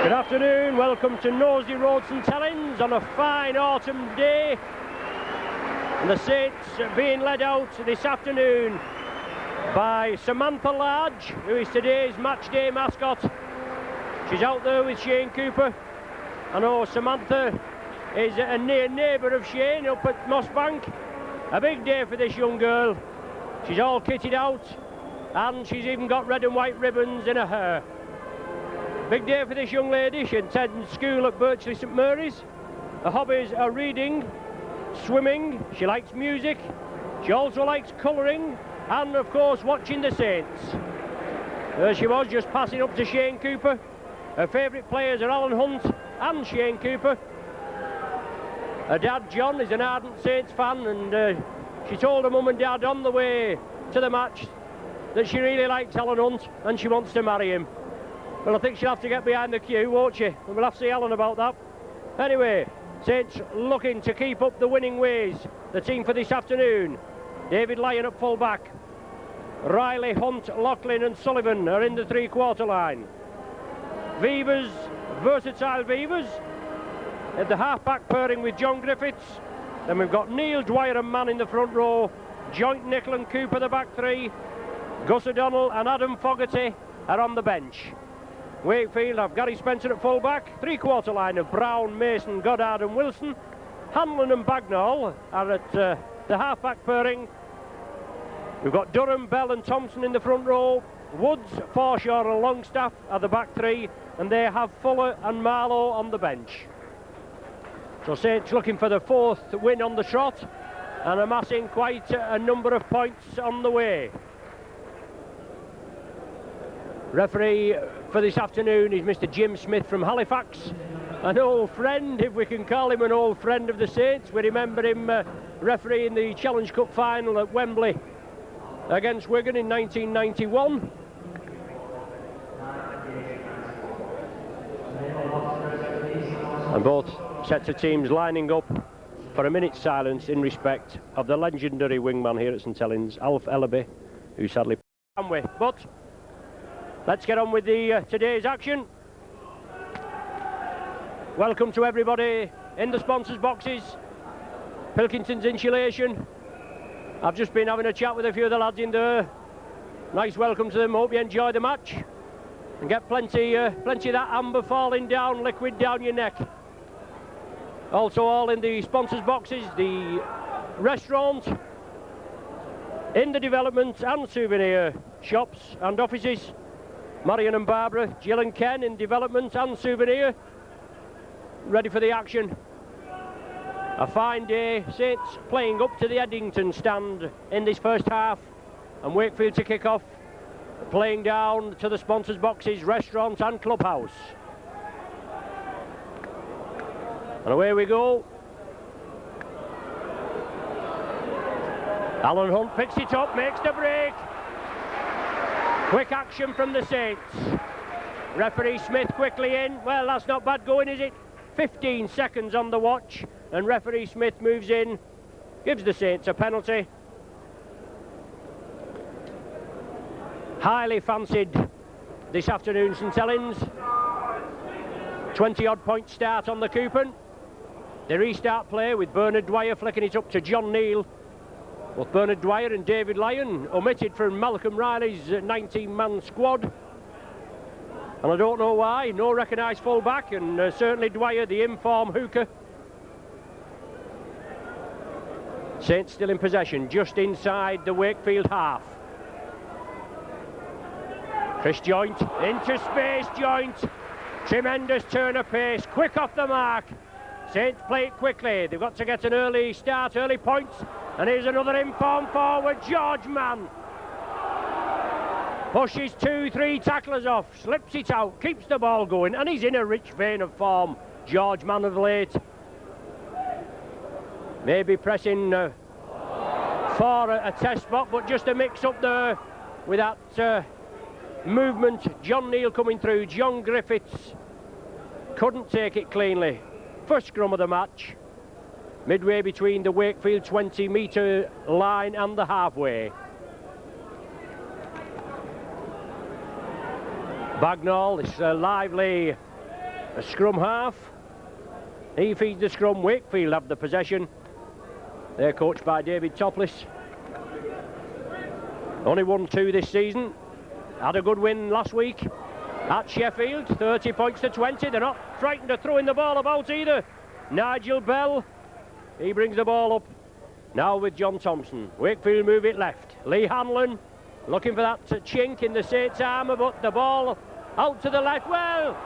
Good afternoon, welcome to Nosey Road St Helens on a fine autumn day. And the Saints being led out this afternoon by Samantha Large, who is today's match day mascot. She's out there with Shane Cooper. I know Samantha is a near neighbour of Shane up at Mossbank. A big day for this young girl. She's all kitted out and she's even got red and white ribbons in her hair. Big day for this young lady. She attends school at Birchley St Mary's. Her hobbies are reading, swimming, she likes music, she also likes colouring and of course watching the Saints. There she was, just passing up to Shane Cooper. Her favourite players are Alan Hunt and Shane Cooper. Her dad John is an ardent Saints fan and she told her mum and dad on the way to the match that she really likes Alan Hunt and she wants to marry him. Well, I think she'll have to get behind the queue, won't she? And we'll have to see Alan about that. Anyway, Saints looking to keep up the winning ways. The team for this afternoon: David Lyon at full back. Riley, Hunt, Loughlin and Sullivan are in the three-quarter line. Vevers, versatile Vevers, at the half-back pairing with John Griffiths. Then we've got Neil Dwyer and Mann in the front row. Joint, Nicholl and Cooper the back three. Gus O'Donnell and Adam Fogarty are on the bench. Wakefield have Gary Spencer at full-back, three-quarter line of Brown, Mason, Goddard and Wilson. Hanlon and Bagnall are at the half-back pairing. We've got Durham, Bell and Thompson in the front row. Woods, Forshaw and Longstaff are the back three, and they have Fuller and Marlowe on the bench. So Saints looking for the fourth win on the trot and amassing quite a number of points on the way. Referee for this afternoon is Mr. Jim Smith from Halifax, an old friend, if we can call him an old friend of the Saints. We remember him refereeing the Challenge Cup final at Wembley against Wigan in 1991. And both sets of teams lining up for a minute's silence in respect of the legendary wingman here at St Helens, Alf Ellaby, who sadly passed away. But let's get on with the today's action. Welcome to everybody in the sponsors' boxes. Pilkington's Insulation. I've just been having a chat with a few of the lads in there. Nice welcome to them. Hope you enjoy the match and get plenty of that amber falling down, liquid down your neck. Also all in the sponsors' boxes, the restaurant, in the development and souvenir shops and offices. Marion and Barbara, Jill and Ken in development and souvenir, ready for the action. A fine day, Saints playing up to the Eddington stand in this first half, and Wakefield to kick off, playing down to the sponsors' boxes, restaurant and clubhouse. And away we go. Alan Hunt picks it up, makes the break. Quick action from the Saints. Referee Smith quickly in. Well, that's not bad going, is it? 15 seconds on the watch, and referee Smith moves in, gives the Saints a penalty. Highly fancied this afternoon, St Helens. 20-odd point start on the coupon. The restart play with Bernard Dwyer flicking it up to John Neal. Both Bernard Dwyer and David Lyon omitted from Malcolm Riley's 19-man squad. And I don't know why. No recognised full-back, and certainly Dwyer, the in-form hooker. Saints still in possession, just inside the Wakefield half. Chris Joint, into space, Joint. Tremendous turn of pace, quick off the mark. Saints play it quickly. They've got to get an early start, early points. And here's another in-form forward, George Mann. Pushes 2-3 tacklers off, slips it out, keeps the ball going, and he's in a rich vein of form, George Mann of late. Maybe pressing for a test spot, but just a mix-up there with that movement. John Neal coming through, John Griffiths couldn't take it cleanly. First scrum of the match. Midway between the Wakefield 20-metre line and the halfway. Bagnall, this lively a scrum half. He feeds the scrum. Wakefield have the possession. They're coached by David Topless. Only won 2 this season. Had a good win last week at Sheffield, 30 points to 20. They're not frightened of throwing the ball about either. Nigel Bell, he brings the ball up. Now with John Thompson. Wakefield move it left. Lee Hanlon looking for that chink in the Saints' armour, but the ball out to the left. Well,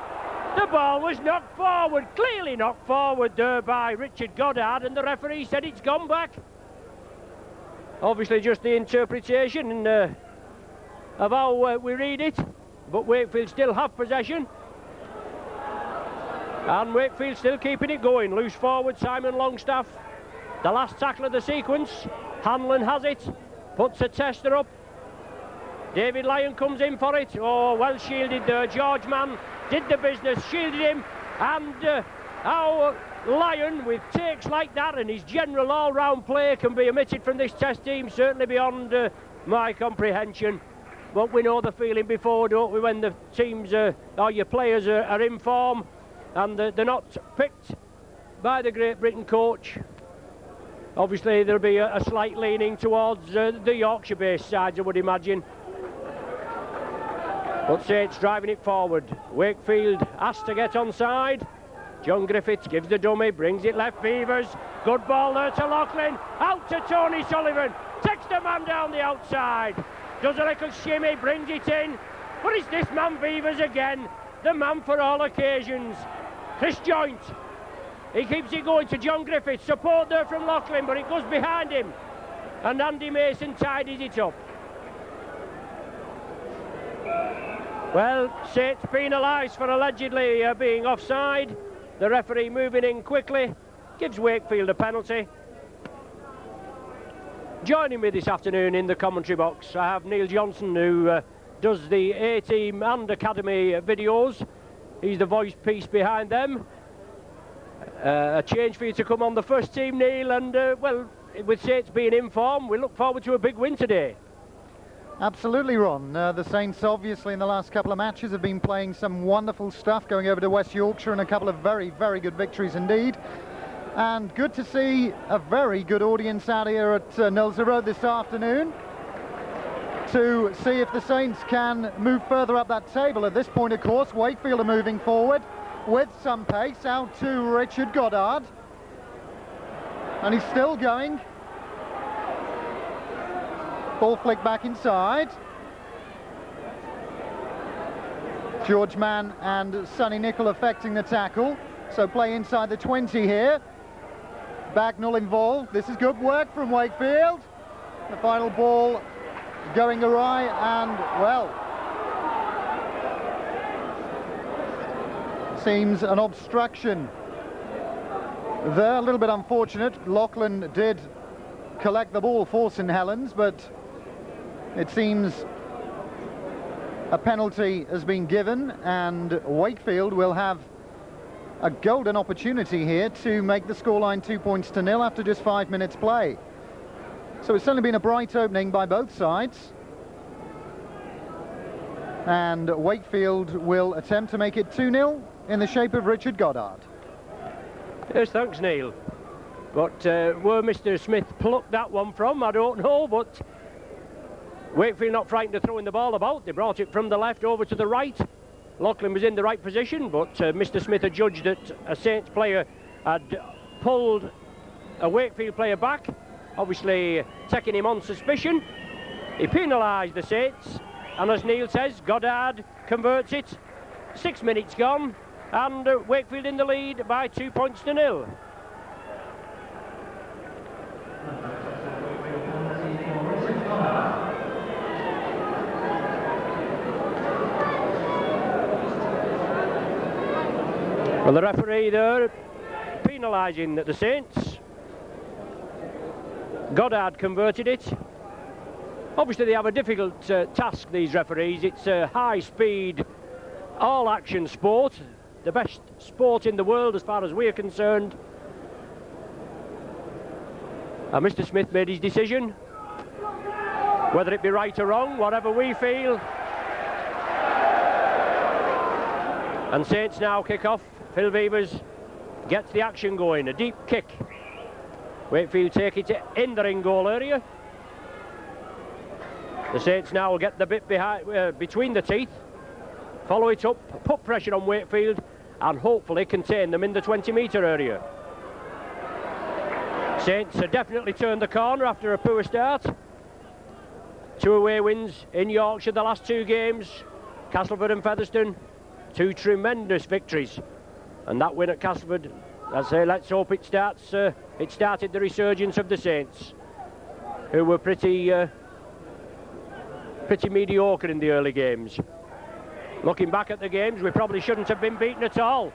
the ball was knocked forward, clearly knocked forward there by Richard Goddard, and the referee said it's gone back. Obviously just the interpretation of how we read it, but Wakefield still have possession. And Wakefield still keeping it going. Loose forward, Simon Longstaff. The last tackle of the sequence. Hanlon has it, puts a tester up. David Lyon comes in for it. Oh, well shielded there. George Mann did the business, shielded him, and our Lyon, with takes like that and his general all-round play, can be omitted from this test team, certainly beyond my comprehension. But we know the feeling before, don't we, when the teams or your players are in form and they're not picked by the Great Britain coach. Obviously there'll be a slight leaning towards the Yorkshire-based sides, I would imagine. But Saints driving it forward. Wakefield has to get onside. John Griffiths gives the dummy, brings it left. Beavers, good ball there to Loughlin. Out to Tony Sullivan. Takes the man down the outside. Does a little shimmy, brings it in. But it's this man Beavers again. The man for all occasions. Chris Joint. He keeps it going to John Griffiths. Support there from Loughlin, but it goes behind him. And Andy Mason tidies it up. Well, Saints penalised for allegedly being offside. The referee moving in quickly, gives Wakefield a penalty. Joining me this afternoon in the commentary box, I have Neil Johnson, who does the A-Team and Academy videos. He's the voice piece behind them. A change for you to come on the first team, Neil, and well, with Saints being in form, we look forward to a big win today. Absolutely, Ron. The Saints obviously in the last couple of matches have been playing some wonderful stuff, going over to West Yorkshire, and a couple of very, very good victories indeed. And good to see a very good audience out here at Knowlesy Road this afternoon to see if the Saints can move further up that table. At this point, of course, Wakefield are moving forward with some pace out to Richard Goddard. And he's still going. Ball flick back inside. George Mann and Sonny Nicol affecting the tackle. So play inside the 20 here. Bagnall involved. This is good work from Wakefield. The final ball going awry, and well, seems an obstruction there. A little bit unfortunate. Loughlin did collect the ball for St Helens, but it seems a penalty has been given, and Wakefield will have a golden opportunity here to make the scoreline 2-0 after just 5 minutes play. So it's certainly been a bright opening by both sides, and Wakefield will attempt to make it 2-0 in the shape of Richard Goddard. Yes, thanks, Neil. But where Mr. Smith plucked that one from, I don't know, but Wakefield not frightened of throwing the ball about. They brought it from the left over to the right. Loughlin was in the right position, but Mr. Smith had judged that a Saints player had pulled a Wakefield player back, obviously taking him on suspicion. He penalised the Saints, and as Neil says, Goddard converts it. 6 minutes gone, and Wakefield in the lead by 2-0. Well, the referee there penalising the Saints. Goddard converted it. Obviously they have a difficult task, these referees. It's a high-speed, all-action sport, the best sport in the world as far as we're concerned. And Mr. Smith made his decision. Whether it be right or wrong, whatever we feel. And Saints now kick off. Phil Beavers gets the action going, a deep kick. Wakefield take it in the ring goal area. The Saints now will get the bit behind, between the teeth, follow it up, put pressure on Wakefield, and hopefully contain them in the 20-metre area. Saints have definitely turned the corner after a poor start. 2 away wins in Yorkshire the last 2 games. Castleford and Featherstone, 2 tremendous victories. And that win at Castleford, I say, let's hope it starts. It started the resurgence of the Saints, who were pretty mediocre in the early games. Looking back at the games, we probably shouldn't have been beaten at all,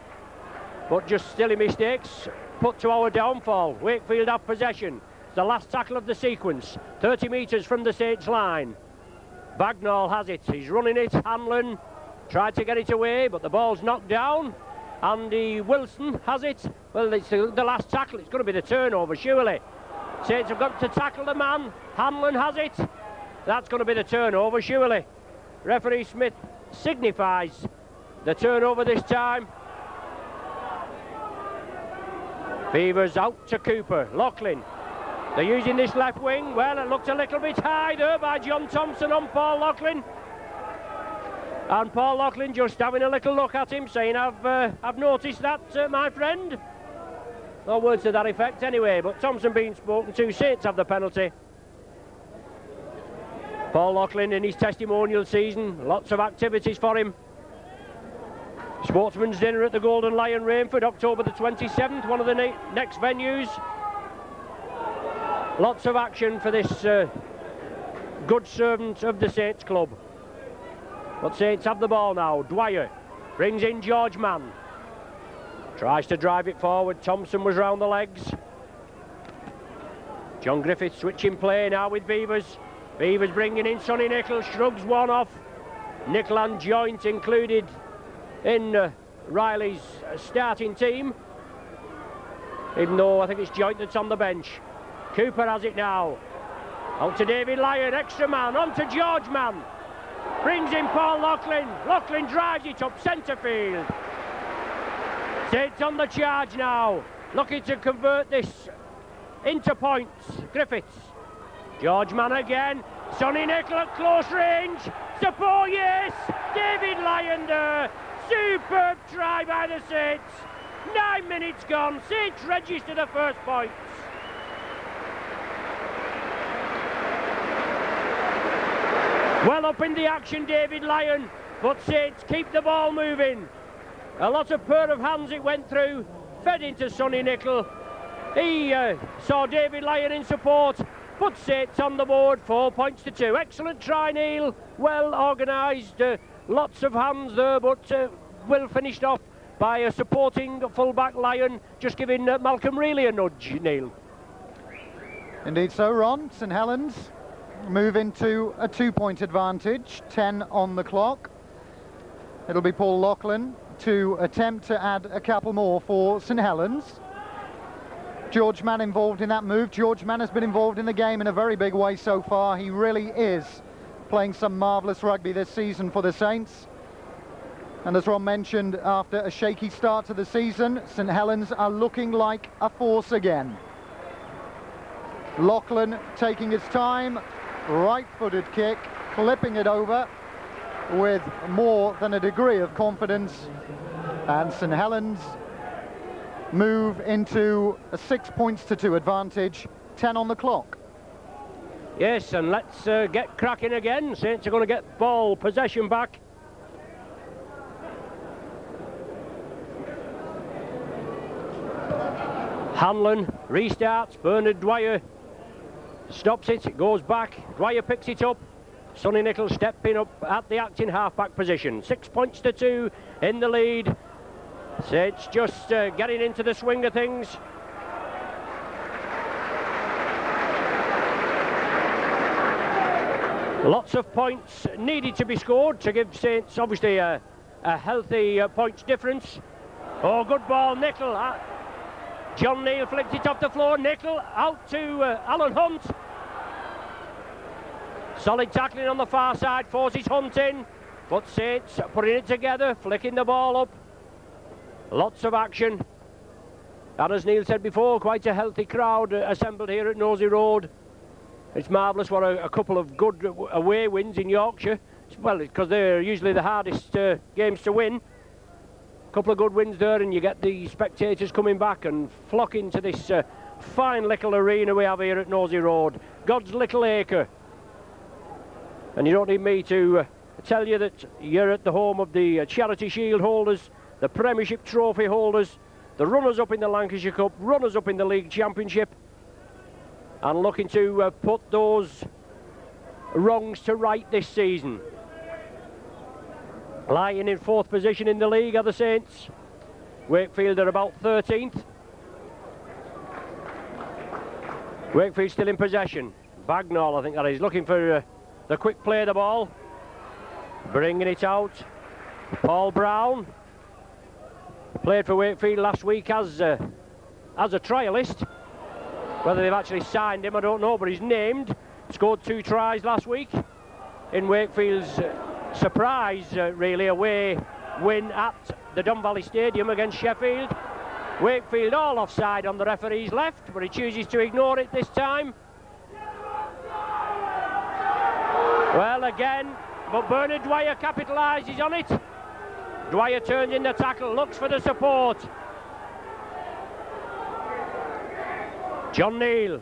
but just silly mistakes put to our downfall. Wakefield have possession. The last tackle of the sequence, 30 metres from the Saints line. Bagnall has it, he's running it. Hanlon tried to get it away, but the ball's knocked down. Andy Wilson has it. Well, it's the last tackle, it's going to be the turnover, surely. Saints have got to tackle the man. Hanlon has it. That's going to be the turnover, surely. Referee Smith signifies the turnover this time. Beavers out to Cooper. Loughlin, they're using this left wing. Well, it looked a little bit high there by John Thompson on Paul Loughlin. And Paul Loughlin just having a little look at him, saying, I've noticed that, my friend. No words to that effect anyway, but Thompson being spoken to, Saints have the penalty. Paul Loughlin in his testimonial season, lots of activities for him. Sportsman's dinner at the Golden Lion, Rainford, October the 27th, one of the next venues. Lots of action for this good servant of the Saints club. But Saints have the ball now. Dwyer brings in George Mann. Tries to drive it forward. Thompson was round the legs. John Griffith switching play now with Beavers. Beavers bringing in Sonny Nicol, shrugs one off. Nicol and Joint included in Riley's starting team, even though I think it's Joint that's on the bench. Cooper has it now. Out to David Lyon, extra man, on to George Mann. Brings in Paul Loughlin. Loughlin drives it up centre field. Saints on the charge now, looking to convert this into points. Griffiths. George Mann again. Sonny Nicol at close range. Support, yes. David Lyon there. Superb try by the Saints. 9 minutes gone. Saints register the first points. Well up in the action, David Lyon, but Saints keep the ball moving. A lot of pair of hands it went through, fed into Sonny Nicol. He saw David Lyon in support, put Saints on the board, 4 points to 2. Excellent try, Neil, well organised, lots of hands there, but well finished off by a supporting full-back Lyon, just giving Malcolm Reilly a nudge, Neil. Indeed so, Ron. St Helens move into a 2-point advantage, 10 on the clock. It'll be Paul Loughlin to attempt to add a couple more for St Helens. George Mann involved in that move. George Mann has been involved in the game in a very big way so far. He really is playing some marvellous rugby this season for the Saints. And as Ron mentioned, after a shaky start to the season, St Helens are looking like a force again. Loughlin taking his time, right-footed kick, flipping it over with more than a degree of confidence, and St Helens move into a 6 points to 2 advantage, 10 on the clock. Yes, and let's get cracking again. Saints are going to get ball possession back. Hanlon restarts. Bernard Dwyer stops it. It goes back. Dwyer picks it up. Sonny Nicol stepping up at the acting half-back position. 6 points to 2 in the lead. Saints just getting into the swing of things. Lots of points needed to be scored to give Saints obviously a healthy points difference. Oh, good ball, Nicol. John Neal flicked it off the floor. Nicol out to Alan Hunt. Solid tackling on the far side, forces Hunt in. But Saints putting it together, flicking the ball up. Lots of action. And as Neil said before, quite a healthy crowd assembled here at Nosey Road. It's marvellous what a couple of good away wins in Yorkshire. Well, because they're usually the hardest games to win. A couple of good wins there, and you get the spectators coming back and flocking to this fine little arena we have here at Nosey Road. God's little acre. And you don't need me to tell you that you're at the home of the Charity Shield holders, the Premiership Trophy holders, the runners-up in the Lancashire Cup, runners-up in the League Championship, and looking to put those wrongs to right this season. Lying in 4th position in the league are the Saints. Wakefield are about 13th. Wakefield still in possession. Bagnall, I think that is, looking for the quick play of the ball. Bringing it out. Paul Brown. Played for Wakefield last week as a trialist. Whether they've actually signed him, I don't know, but he's named. Scored 2 tries last week in Wakefield's surprise, really, away win at the Don Valley Stadium against Sheffield. Wakefield all offside on the referee's left, but he chooses to ignore it this time. Well, again, but Bernard Dwyer capitalises on it. Dwyer turns in the tackle, looks for the support. John Neal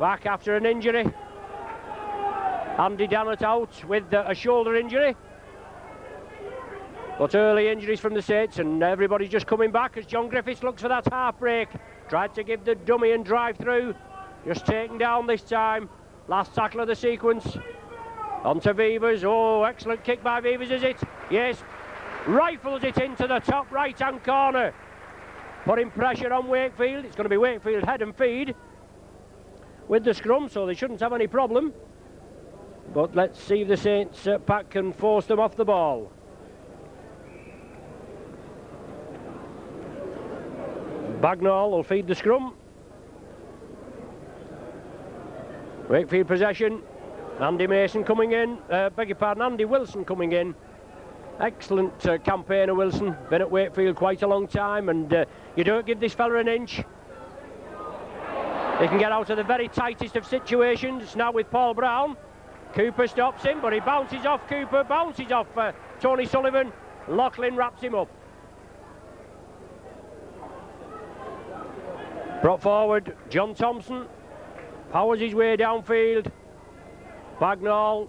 back after an injury. Andy Dannett out with a shoulder injury. But early injuries from the Saints, and everybody's just coming back as John Griffiths looks for that half break. Tried to give the dummy and drive through. Just taken down this time. Last tackle of the sequence. On to Vivers. Oh, excellent kick by Vivers, is it? Yes. Rifles it into the top right-hand corner. Putting pressure on Wakefield. It's going to be Wakefield head and feed with the scrum, so they shouldn't have any problem. But let's see if the Saints pack can force them off the ball. Bagnall will feed the scrum. Wakefield possession. Andy Mason coming in. Beg your pardon, Andy Wilson coming in. Excellent campaigner, Wilson. Been at Wakefield quite a long time, and you don't give this fella an inch. He can get out of the very tightest of situations. Now with Paul Brown. Cooper stops him, but he bounces off Cooper, bounces off Tony Sullivan. Loughlin wraps him up. Brought forward, John Thompson. Powers his way downfield. Bagnall.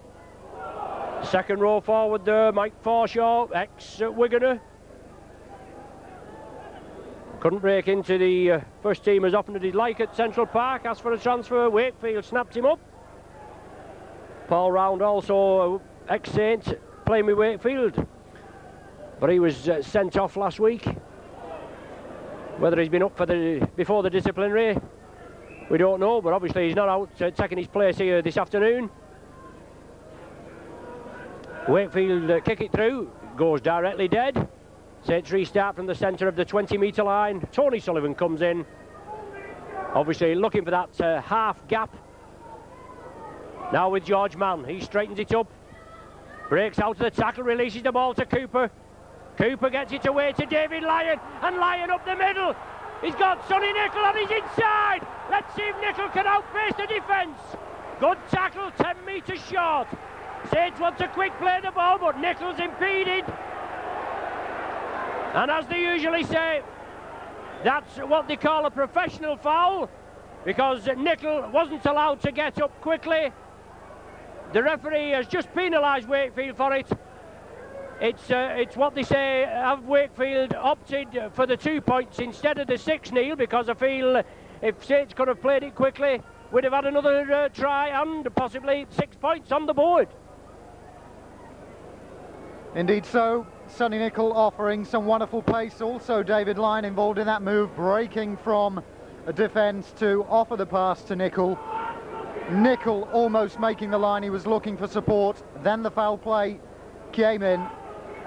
Second row forward there, Mike Forshaw, ex-Wiganer. Couldn't break into the first team as often as he'd like at Central Park. Asked for a transfer, Wakefield snapped him up. Paul Round, also ex-Saint, playing with Wakefield. But he was sent off last week. Whether he's been up for before the disciplinary, we don't know, but obviously he's not out taking his place here this afternoon. Wakefield kick it through, goes directly dead. Saints restart from the centre of the 20-metre line. Tony Sullivan comes in, obviously looking for that half gap. Now with George Mann, he straightens it up, breaks out of the tackle, releases the ball to Cooper. Cooper gets it away to David Lyon, and Lyon up the middle. He's got Sonny Nicol on his inside. Let's see if Nicol can outpace the defence. Good tackle, 10 metres short. Saints want to quick play the ball, but Nicol's impeded. And as they usually say, that's what they call a professional foul, because Nicol wasn't allowed to get up quickly. The referee has just penalised Wakefield for it. It's what they say, have Wakefield opted for the 2 points instead of the 6, Neil, because I feel if Saints could have played it quickly, we'd have had another try and possibly 6 points on the board. Indeed so. Sonny Nicol offering some wonderful pace. Also David Lyon involved in that move, breaking from a defence to offer the pass to Nicol. Nicol almost making the line. He was looking for support. Then the foul play came in.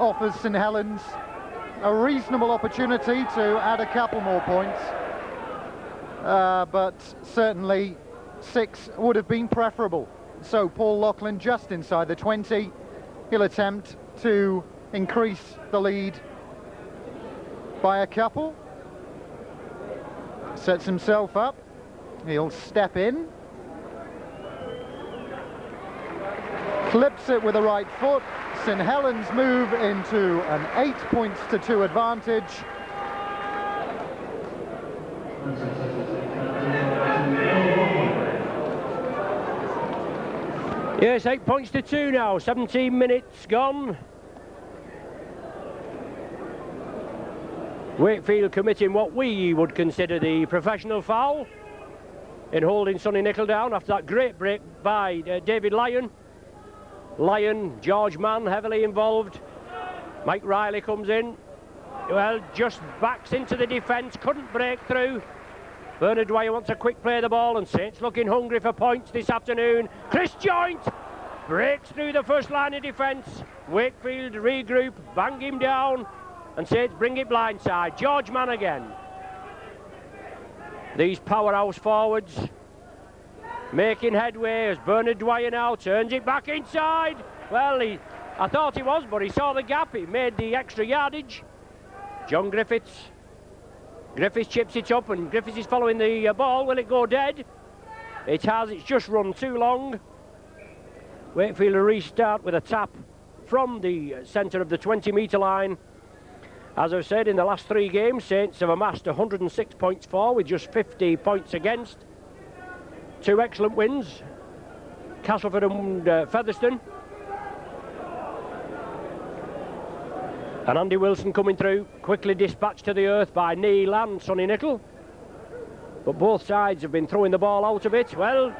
Offers St Helens a reasonable opportunity to add a couple more points. But certainly 6 would have been preferable. So Paul Loughlin just inside the 20. He'll attempt to increase the lead by a couple. Sets himself up. He'll step in. Clips it with the right foot. St Helens move into an 8 points to 2 advantage. Yes, 8 points to 2 now, 17 minutes gone. Wakefield committing what we would consider the professional foul in holding Sonny Nicol down after that great break by David Lyon. Lyon, George Mann heavily involved. Mike Riley comes in. Well, just backs into the defence, couldn't break through. Bernard Dwyer wants a quick play of the ball, and Saints looking hungry for points this afternoon. Chris Joint breaks through the first line of defence. Wakefield regroup, bang him down, and Saints bring it blindside. George Mann again. These powerhouse forwards making headway as Bernard Dwyer now turns it back inside. Well, I thought he was, but he saw the gap. He made the extra yardage. John Griffiths chips it up, and Griffiths is following the ball. Will it go dead? It has. It's just run too long. Wakefield a restart with a tap from the centre of the 20-metre line. As I've said, in the last 3 games, Saints have amassed 106 points for, with just 50 points against. 2 excellent wins, Castleford and Featherstone. And Andy Wilson coming through, quickly dispatched to the earth by Neil and Sonny Nicol. But both sides have been throwing the ball out a bit. Well,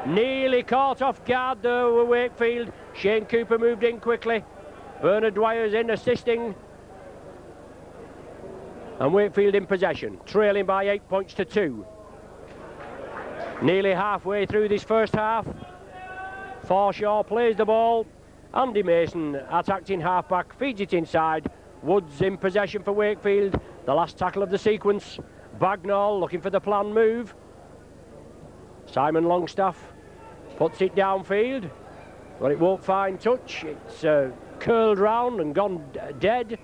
nearly caught off guard there with Wakefield. Shane Cooper moved in quickly. Bernard Dwyer's in assisting. And Wakefield in possession, trailing by 8 points to 2. Nearly halfway through this first half. Forshaw plays the ball. Andy Mason attacked in half-back, feeds it inside. Woods in possession for Wakefield. The last tackle of the sequence. Bagnall looking for the planned move. Simon Longstaff puts it downfield, but it won't find touch. It's curled round and gone dead.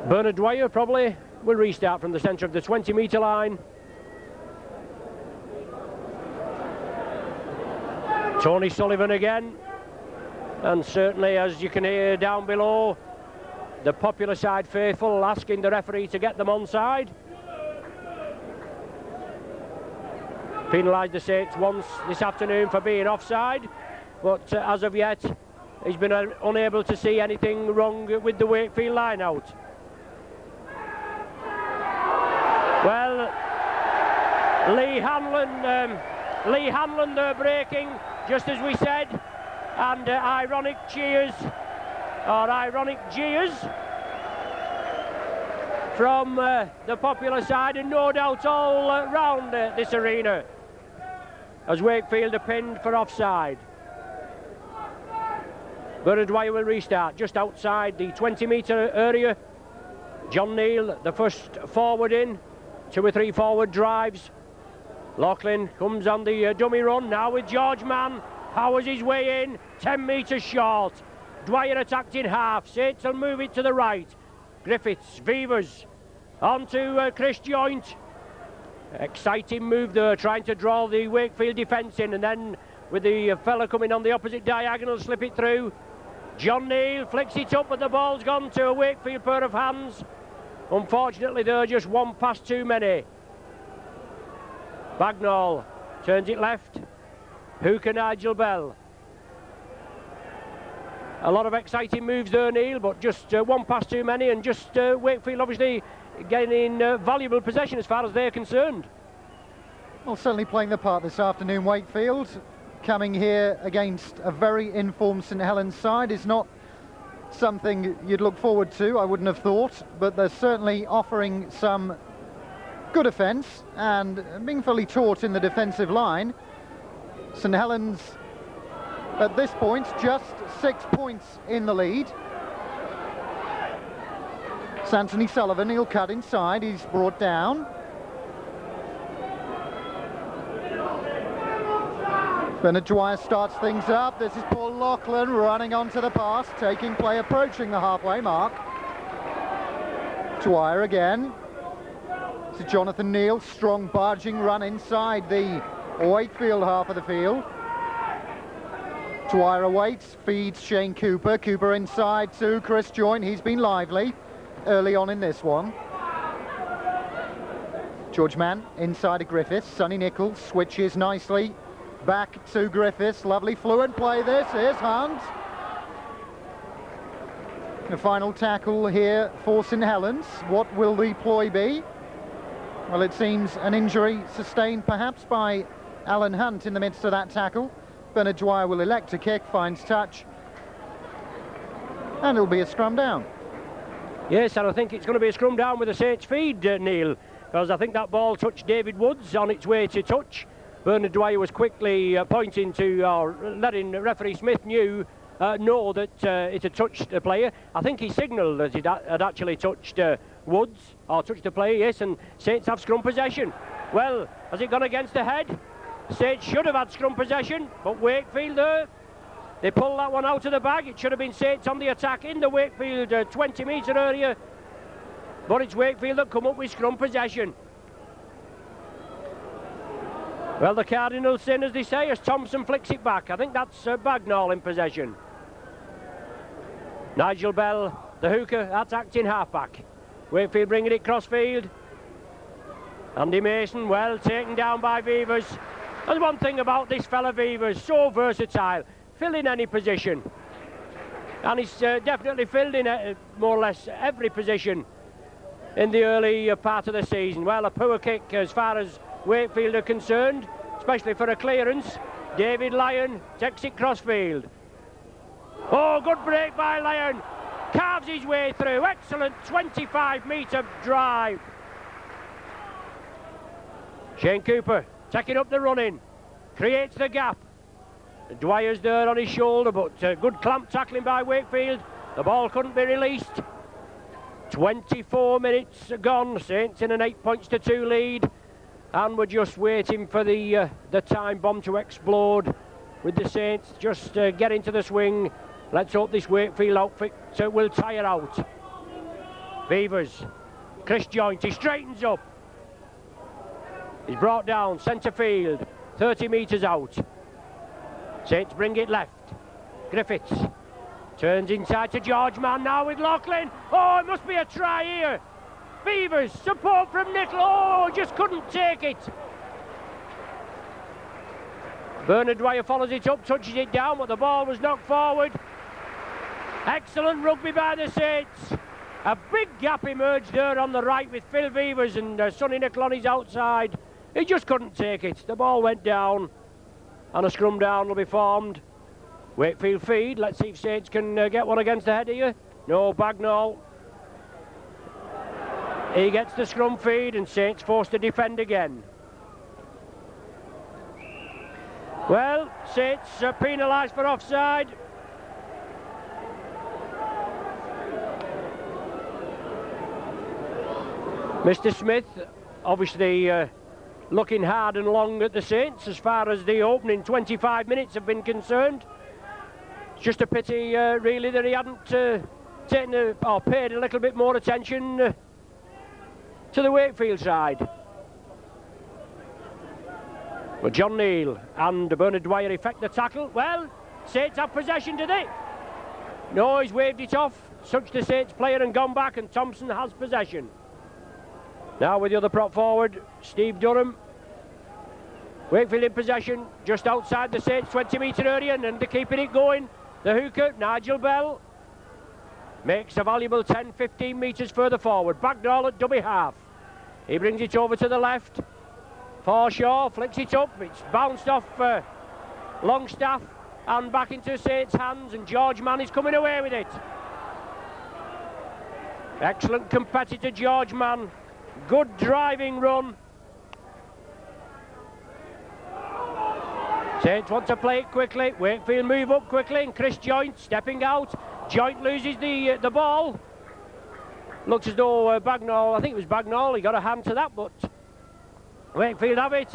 Bernard Dwyer probably will restart from the centre of the 20-metre line. Tony Sullivan again, and certainly, as you can hear down below, the popular side faithful asking the referee to get them onside. Penalised the Saints once this afternoon for being offside, but as of yet he's been unable to see anything wrong with the Wakefield line out. Well, Lee Hanlon they're breaking, just as we said, and ironic jeers from the popular side, and no doubt all round this arena, as Wakefield are pinned for offside. Bernard Dwyer will restart just outside the 20-metre area. John Neal, the first forward in, 2 or 3 forward drives. Laughlin comes on the dummy run now with George Mann, powers his way in, 10 metres short. Dwyer attacked in half. Saints will move it to the right. Griffiths, Vevers, on to Chris Joint. Exciting move there, trying to draw the Wakefield defence in, and then with the fella coming on the opposite diagonal, slip it through. John Neal flicks it up, but the ball's gone to a Wakefield pair of hands. Unfortunately, they're just one pass too many. Bagnall turns it left. Hooker Nigel Bell. A lot of exciting moves there, Neil, but just one pass too many, and just Wakefield obviously gaining valuable possession as far as they're concerned. Well, certainly playing the part this afternoon, Wakefield. Coming here against a very informed St Helens side is not something you'd look forward to, I wouldn't have thought, but they're certainly offering some good offence and being fully taught in the defensive line. St Helens at this point just 6 points in the lead. It's Anthony Sullivan, he'll cut inside, he's brought down. Bernard Dwyer starts things up. This is Paul Laughlin running onto the pass, taking play, approaching the halfway mark. Dwyer again. To Jonathan Neal, strong barging run inside the Wakefield half of the field. Dwyer awaits, feeds Shane Cooper. Cooper inside to Chris Joynt. He's been lively early on in this one. George Mann inside of Griffiths. Sonny Nichols switches nicely back to Griffiths. Lovely fluent play this. Here's Hunt. The final tackle here for St Helens. What will the ploy be? Well, it seems an injury sustained perhaps by Alan Hunt in the midst of that tackle. Bernard Dwyer will elect to kick, finds touch, and it'll be a scrum down. Yes, and I think it's going to be a scrum down with a Saints feed, Neil, because I think that ball touched David Woods on its way to touch. Bernard Dwyer was quickly pointing to, or letting referee Smith know that it had touched the player. I think he signalled that it had actually touched Woods, or touched the player, yes, and Saints have scrum possession. Well, has it gone against the head? Saints should have had scrum possession, but Wakefield there, they pulled that one out of the bag. It should have been Saints on the attack in the Wakefield 20 metre area, but it's Wakefield that come up with scrum possession. Well, the Cardinals sin, as they say, as Thompson flicks it back. I think that's Bagnall in possession. Nigel Bell, the hooker, that's acting halfback. Wakefield bringing it crossfield. Andy Mason, well taken down by Vivers. And one thing about this fella Vivers, so versatile, fill in any position. And he's definitely filled in more or less every position in the early part of the season. Well, a poor kick as far as Wakefield are concerned, especially for a clearance. David Lyon takes it crossfield. Oh, good break by Lyon. Carves his way through. Excellent 25-metre drive. Shane Cooper taking up the running. Creates the gap. Dwyer's there on his shoulder, but good clamp tackling by Wakefield. The ball couldn't be released. 24 minutes gone. Saints in an 8-2 lead. And we're just waiting for the time bomb to explode with the Saints just get into the swing. Let's hope this Wakefield outfit will tire out. Vivers, Chris Joynt, he straightens up. He's brought down centre field, 30 metres out. Saints bring it left. Griffiths turns inside to George Mann now with Loughlin. Oh, it must be a try here. Vivers, support from Nicholl. Oh, just couldn't take it. Bernard Dwyer follows it up, touches it down, but the ball was knocked forward. Excellent rugby by the Saints. A big gap emerged there on the right with Phil Vivers and Sonny Nicholl on his outside. He just couldn't take it. The ball went down and a scrum down will be formed. Wakefield feed. Let's see if Saints can get one against the head here. No, Bagnall. He gets the scrum feed and Saints forced to defend again. Well, Saints penalised for offside. Mr. Smith obviously looking hard and long at the Saints as far as the opening 25 minutes have been concerned. It's just a pity really that he hadn't taken or paid a little bit more attention to the Wakefield side. But John Neal and Bernard Dwyer effect the tackle. Well, Saints have possession, do they? No, he's waved it off. Such the Saints player and gone back, and Thompson has possession. Now with the other prop forward, Steve Durham. Wakefield in possession, just outside the Saints 20-metre area, and they're keeping it going. The hooker, Nigel Bell, makes a valuable 10-15 metres further forward. Bagnall at dummy half. He brings it over to the left. Forshaw flicks it up. It's bounced off Longstaff and back into Saints' hands, and George Mann is coming away with it. Excellent competitor, George Mann. Good driving run. Saints want to play it quickly. Wakefield move up quickly, and Chris Joynt stepping out. Joynt loses the ball. Looks as though Bagnall, I think it was Bagnall, he got a hand to that, but Wakefield have it.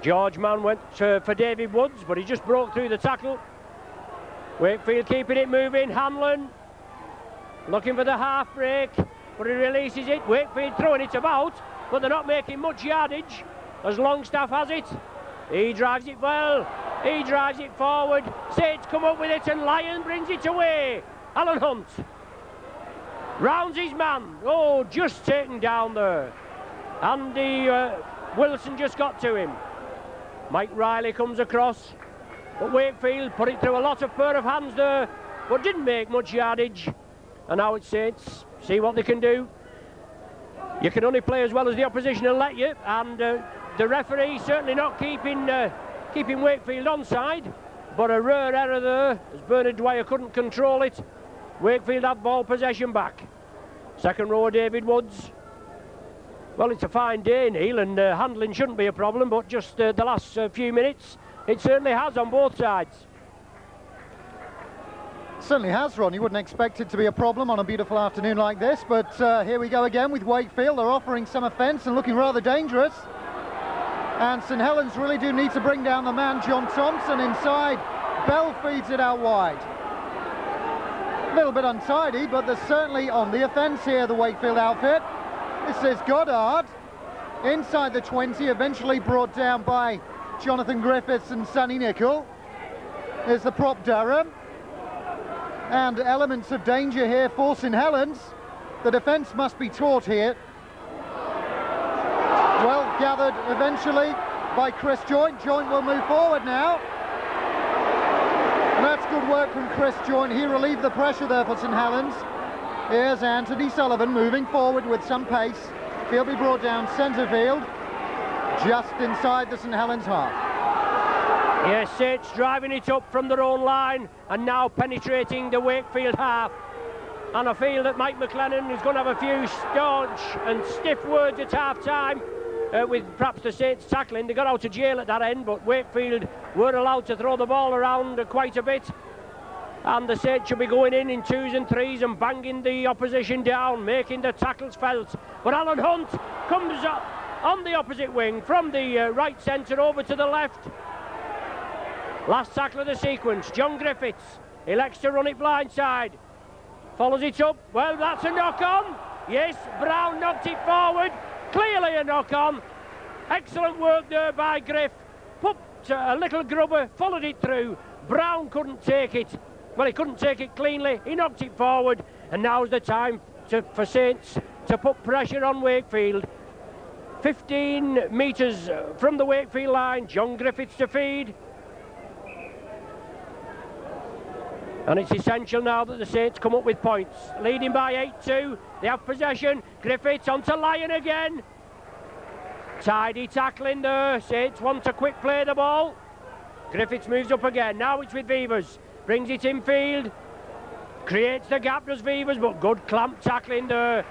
George Mann went for David Woods, but he just broke through the tackle. Wakefield keeping it moving. Hanlon looking for the half break. but he releases it. Wakefield throwing it about, but they're not making much yardage as Longstaff has it. He drives it well, he drives it forward. Saints come up with it and Lyon brings it away. Alan Hunt rounds his man. Oh, just taken down there. Andy Wilson just got to him. Mike Riley comes across, but Wakefield put it through a lot of pair of hands there, but didn't make much yardage. And now it's Saints. See what they can do. You can only play as well as the opposition will let you, and the referee certainly not keeping Wakefield onside, but a rare error there as Bernard Dwyer couldn't control it. Wakefield have ball possession back. Second row, David Woods. Well, it's a fine day, Neil, and handling shouldn't be a problem, but just the last few minutes, it certainly has on both sides. Certainly has, Ron. You wouldn't expect it to be a problem on a beautiful afternoon like this, but here we go again with Wakefield. They're offering some offence and looking rather dangerous. And St Helens really do need to bring down the man, John Thompson, inside. Bell feeds it out wide. A little bit untidy, but they're certainly on the offence here, the Wakefield outfit. This is Goddard inside the 20, eventually brought down by Jonathan Griffiths and Sonny Nicol. There's the prop Durham. And elements of danger here for St Helens. The defence must be taught here. Well gathered eventually by Chris Joint. Joint will move forward now. And that's good work from Chris Joint. He relieved the pressure there for St Helens. Here's Anthony Sullivan moving forward with some pace. He'll be brought down centre field, just inside the St Helens half. Yes, Saints driving it up from their own line and now penetrating the Wakefield half. And I feel that Mike McLennan is going to have a few staunch and stiff words at half-time with perhaps the Saints tackling. They got out of jail at that end, but Wakefield were allowed to throw the ball around quite a bit. And the Saints should be going in twos and threes and banging the opposition down, making the tackles felt. But Alan Hunt comes up on the opposite wing from the right centre over to the left. Last tackle of the sequence, John Griffiths elects to run it blindside. Follows it up, well, that's a knock-on. Yes, Brown knocked it forward, clearly a knock-on. Excellent work there by Griff. Put a little grubber, followed it through. Brown couldn't take it. Well, he couldn't take it cleanly, he knocked it forward. And now's the time for Saints to put pressure on Wakefield. 15 metres from the Wakefield line, John Griffiths to feed. And it's essential now that the Saints come up with points. Leading by 8-2, they have possession. Griffiths onto Lyon again. Tidy tackling there. Saints want to quick play the ball. Griffiths moves up again. Now it's with Vivers. Brings it in field. Creates the gap, does Vivers, but good clamp tackling there.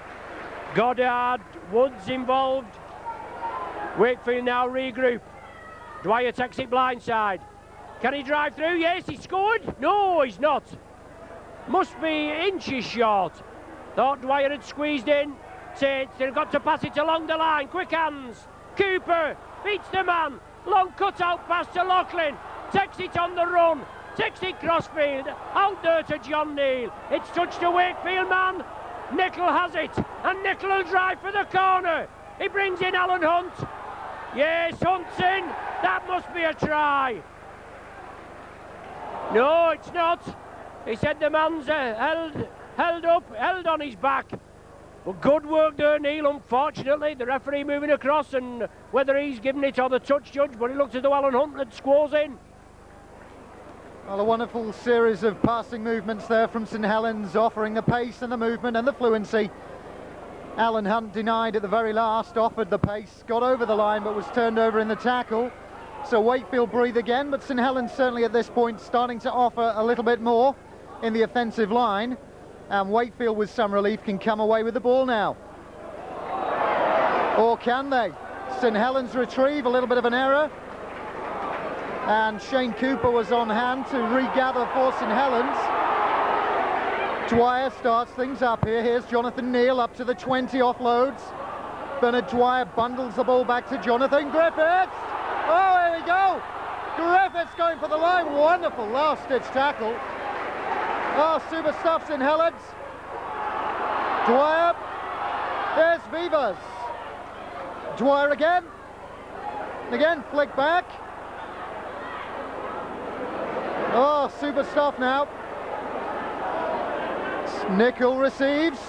Goddard, Woods involved. Wakefield now regroup. Dwyer takes it blindside. Can he drive through? Yes, he scored. No, he's not. Must be inches short. Thought Dwyer had squeezed in. Saints, they've got to pass it along the line. Quick hands. Cooper beats the man. Long cut out pass to Loughlin. Takes it on the run. Takes it crossfield. Out there to John Neal. It's touched a Wakefield man. Nicol has it. And Nicol will drive for the corner. He brings in Alan Hunt. Yes, Hunt's in. That must be a try. No, it's not. He said the man's held on his back. But good work there, Neil. Unfortunately, the referee moving across, and whether he's given it or the touch judge, but it looks as though Alan Hunt had squaws in. Well, a wonderful series of passing movements there from St Helens, offering the pace and the movement and the fluency. Alan Hunt denied at the very last, offered the pace, got over the line, but was turned over in the tackle. So Wakefield breathe again, but St Helens certainly at this point starting to offer a little bit more in the offensive line. And Wakefield with some relief can come away with the ball now. Or can they? St Helens retrieve, a little bit of an error. And Shane Cooper was on hand to regather for St Helens. Dwyer starts things up here. Here's Jonathan Neal up to the 20, offloads. Bernard Dwyer bundles the ball back to Jonathan Griffiths. Oh, here we go. Griffiths going for the line. Wonderful last-ditch tackle. Oh, super stuff, St Helens. Dwyer Vivas. Dwyer again. Again, flick back. Oh, super stuff now. Nicol receives.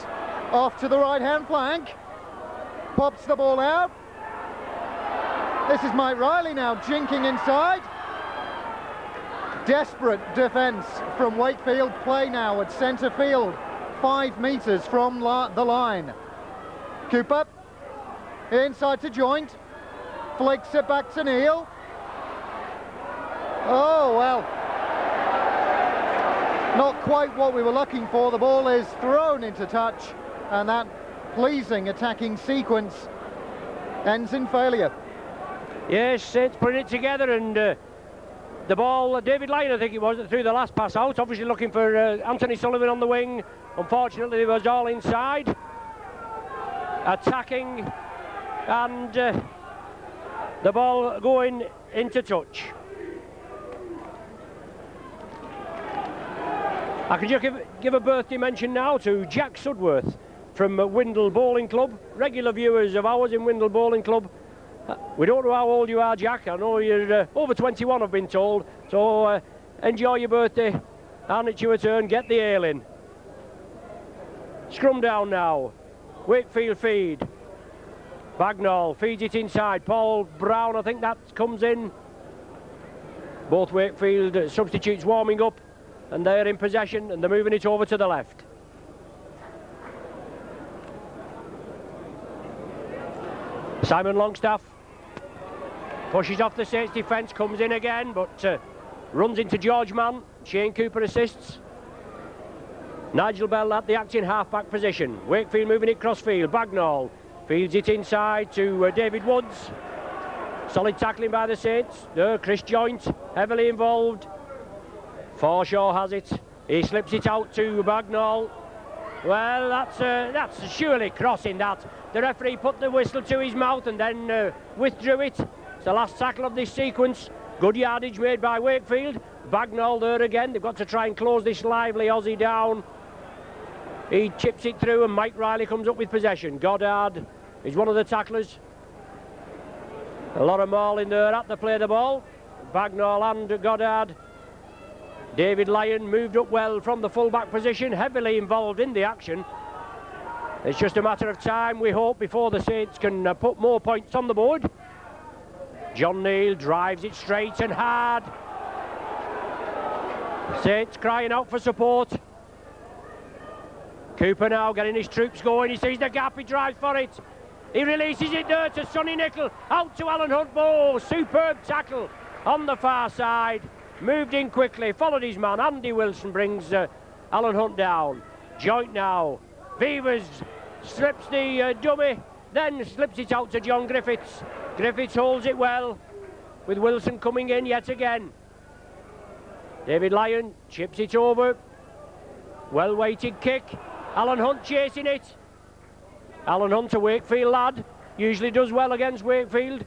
Off to the right-hand flank. Pops the ball out. This is Mike Riley now, jinking inside. Desperate defence from Wakefield. Play now at centre field. 5 metres from the line. Cooper. Inside to Joint. Flicks it back to Neil. Oh, well. Not quite what we were looking for. The ball is thrown into touch, and that pleasing attacking sequence ends in failure. Yes, it's putting it together, and the ball, David Lyon, I think it was, that threw the last pass out, obviously looking for Anthony Sullivan on the wing. Unfortunately, it was all inside. Attacking, and the ball going into touch. I can just give a birthday mention now to Jack Sudworth from Windle Bowling Club. Regular viewers of ours in Windle Bowling Club. We don't know how old you are, Jack. I know you're over 21, I've been told. So enjoy your birthday, and it's your turn. Get the ale in. Scrum down now. Wakefield feed. Bagnall feeds it inside. Paul Brown, I think that comes in. Both Wakefield substitutes warming up, and they're in possession, and they're moving it over to the left. Simon Longstaff pushes off the Saints defence, comes in again, but runs into George Mann. Shane Cooper assists. Nigel Bell at the acting half-back position. Wakefield moving it cross-field. Bagnall feeds it inside to David Woods. Solid tackling by the Saints. Chris Joint heavily involved. Forshaw has it. He slips it out to Bagnall. Well, that's surely crossing that. The referee put the whistle to his mouth and then withdrew it. It's the last tackle of this sequence. Good yardage made by Wakefield. Bagnall there again. They've got to try and close this lively Aussie down. He chips it through, and Mike Riley comes up with possession. Goddard is one of the tacklers. A lot of maul in there at the play the ball. Bagnall and Goddard. David Lyon moved up well from the full-back position, heavily involved in the action. It's just a matter of time, we hope, before the Saints can put more points on the board. John Neal drives it straight and hard. Saints crying out for support. Cooper now getting his troops going. He sees the gap, he drives for it. He releases it there to Sonny Nicol. Out to Alan Hunt. Oh, superb tackle on the far side. Moved in quickly, followed his man. Andy Wilson brings Alan Hunt down. Joint now. Vivas slips the dummy, then slips it out to John Griffiths. Griffiths holds it well, with Wilson coming in yet again. David Lyon chips it over. Well-weighted kick. Alan Hunt chasing it. Alan Hunt, a Wakefield lad, usually does well against Wakefield.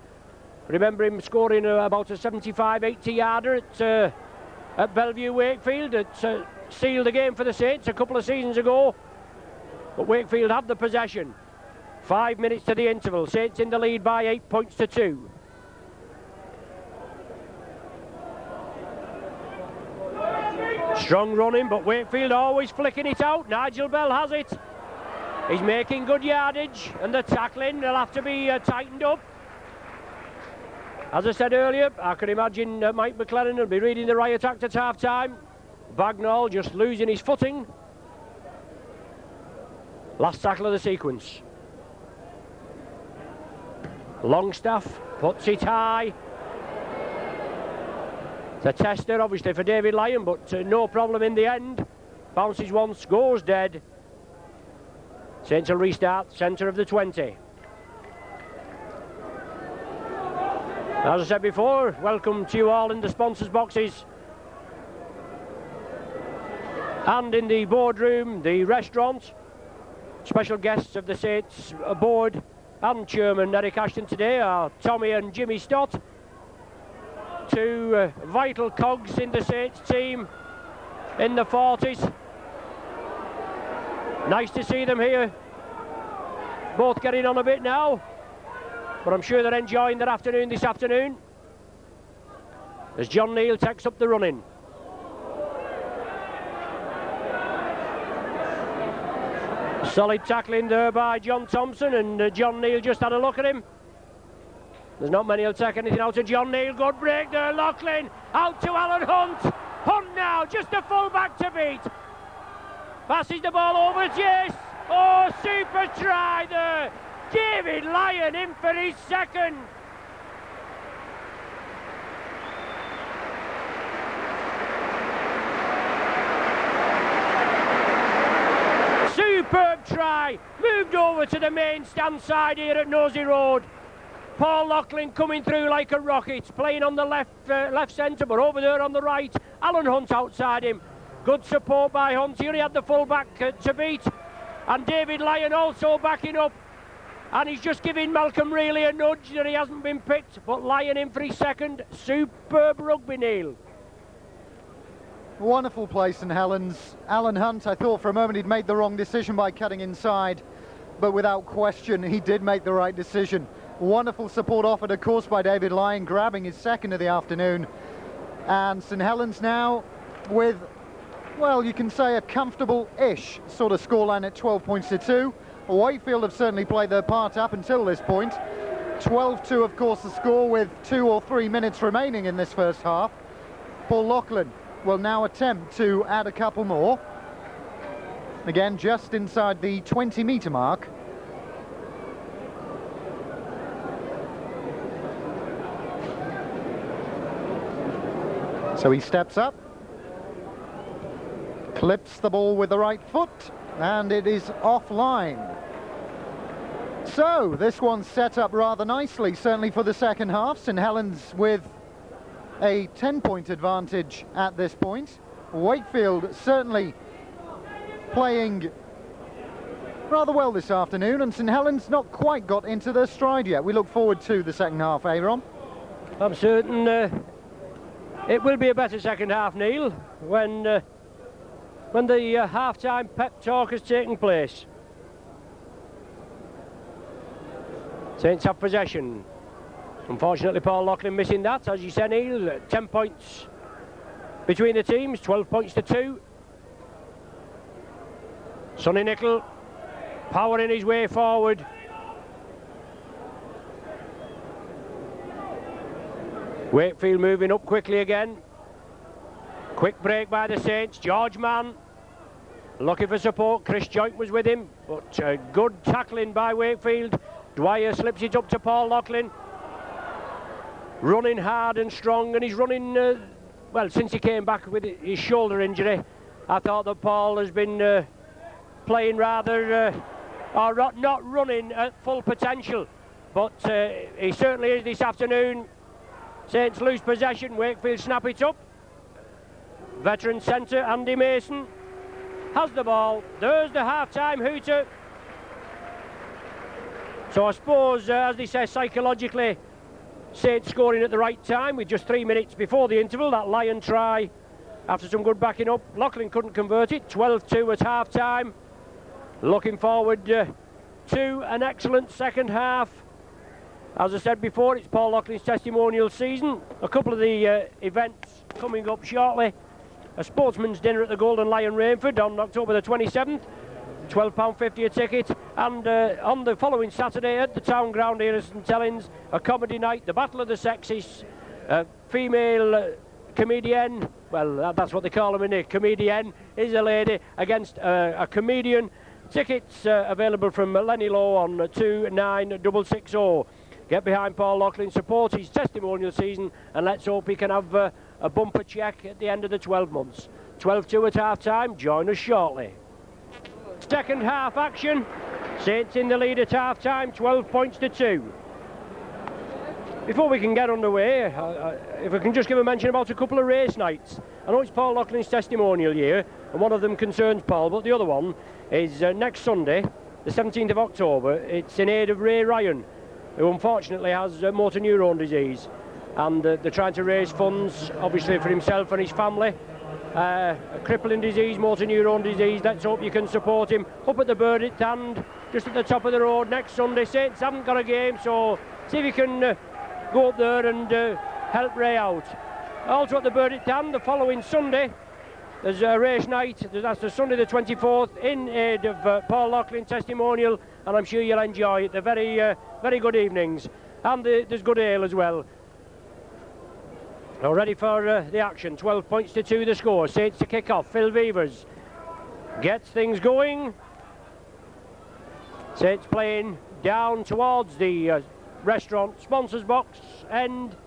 Remember him scoring about a 75-80 yarder at Bellevue Wakefield. It sealed the game for the Saints a couple of seasons ago. But Wakefield have the possession. 5 minutes to the interval. Saints in the lead by 8 points to 2. Strong running, but Wakefield always flicking it out. Nigel Bell has it. He's making good yardage, and the tackling will have to be tightened up. As I said earlier, I can imagine Mike McLennan will be reading the riot act at half-time. Bagnall just losing his footing. Last tackle of the sequence. Longstaff puts it high. It's a tester, obviously, for David Lyon, but no problem in the end. Bounces once, goes dead. Saints will restart, centre of the 20. As I said before, welcome to you all in the sponsors' boxes and in the boardroom, the restaurant. Special guests of the Saints board and chairman Eric Ashton today are Tommy and Jimmy Stott, two vital cogs in the Saints team in the 40s. Nice to see them here. both getting on a bit now, but I'm sure they're enjoying their afternoon this afternoon as John Neal takes up the running. Solid tackling there by John Thompson, and John Neal just had a look at him. There's not many who'll take anything out of John Neal. Good break there, Loughlin out to Alan Hunt. Hunt now, just a full back to beat. Passes the ball over, yes. Oh, super try there. David Lyon in for his second. Superb try. Moved over to the main stand side here at Nosey Road. Paul Loughlin coming through like a rocket, playing on the left centre, but over there on the right, Alan Hunt outside him. Good support by Hunt. He only had the full back to beat, and David Lyon also backing up, and he's just giving Malcolm Reilly a nudge that he hasn't been picked, but Lyon in for his second. Superb rugby, Neil. Wonderful play, St Helens. Alan Hunt, I thought for a moment he'd made the wrong decision by cutting inside, but without question he did make the right decision. Wonderful support offered, of course, by David Lyon, grabbing his second of the afternoon. And St Helens now with, well, you can say a comfortable-ish sort of scoreline at 12 points to 2. Wakefield have certainly played their part up until this point. 12-2, of course, the score with 2 or 3 minutes remaining in this first half. Paul Loughlin will now attempt to add a couple more. Again, just inside the 20-metre mark. So he steps up, clips the ball with the right foot, and it is offline. So this one's set up rather nicely, certainly for the second half. St Helens with a 10-point advantage at this point. Wakefield certainly playing rather well this afternoon, and St Helens not quite got into their stride yet. We look forward to the second half, Aaron. I'm certain it will be a better second half, Neil, when the half-time pep talk has taken place. Saints have possession. Unfortunately, Paul Loughlin missing that, as you said, Neil. 10 points between the teams, 12 points to 2. Sonny Nicol powering his way forward. Wakefield moving up quickly again. Quick break by the Saints. George Mann looking for support. Chris Joint was with him, but good tackling by Wakefield. Dwyer slips it up to Paul Loughlin. Running hard and strong, and he's running, well, since he came back with his shoulder injury. I thought that Paul has been playing rather, or not running at full potential, but he certainly is this afternoon. Saints lose possession, Wakefield snap it up. Veteran centre Andy Mason has the ball. There's the half-time hooter. So I suppose, as they say, psychologically, Saints scoring at the right time with just 3 minutes before the interval. That Lyon try after some good backing up. Loughlin couldn't convert it. 12-2 at half-time. Looking forward to an excellent second half. As I said before, it's Paul Loughlin's testimonial season. A couple of the events coming up shortly. A sportsman's dinner at the Golden Lion Rainford on October the 27th. £12.50 a ticket, and on the following Saturday at the town ground here at St Helens, a comedy night, the Battle of the Sexes. Female comedienne, well, that's what they call them in here, comedienne is a lady against a comedian. Tickets available from Lenny Lowe on 29660. Get behind Paul Loughlin, support his testimonial season, and let's hope he can have a bumper check at the end of the 12 months. 12-2 at half-time, join us shortly. Second half action, Saints in the lead at half-time, 12 points to 2. Before we can get underway, if I can just give a mention about a couple of race nights. I know it's Paul Loughlin's testimonial year, and one of them concerns Paul, but the other one is next Sunday, the 17th of October. It's in aid of Ray Ryan, who unfortunately has motor neurone disease, and they're trying to raise funds, obviously, for himself and his family. a crippling disease, motor neuron disease. Let's hope you can support him. Up at the Bird at Hand, just at the top of the road next Sunday. Saints haven't got a game, so see if you can go up there and help Ray out. Also at the Bird at Hand, the following Sunday, there's a race night. That's the Sunday the 24th, in aid of Paul Loughlin testimonial, and I'm sure you'll enjoy it. They're very good evenings, and there's good ale as well. Now ready for the action. 12 points to 2 the score. Saints to kick off. Phil Beavers gets things going. Saints playing down towards the restaurant sponsors box end.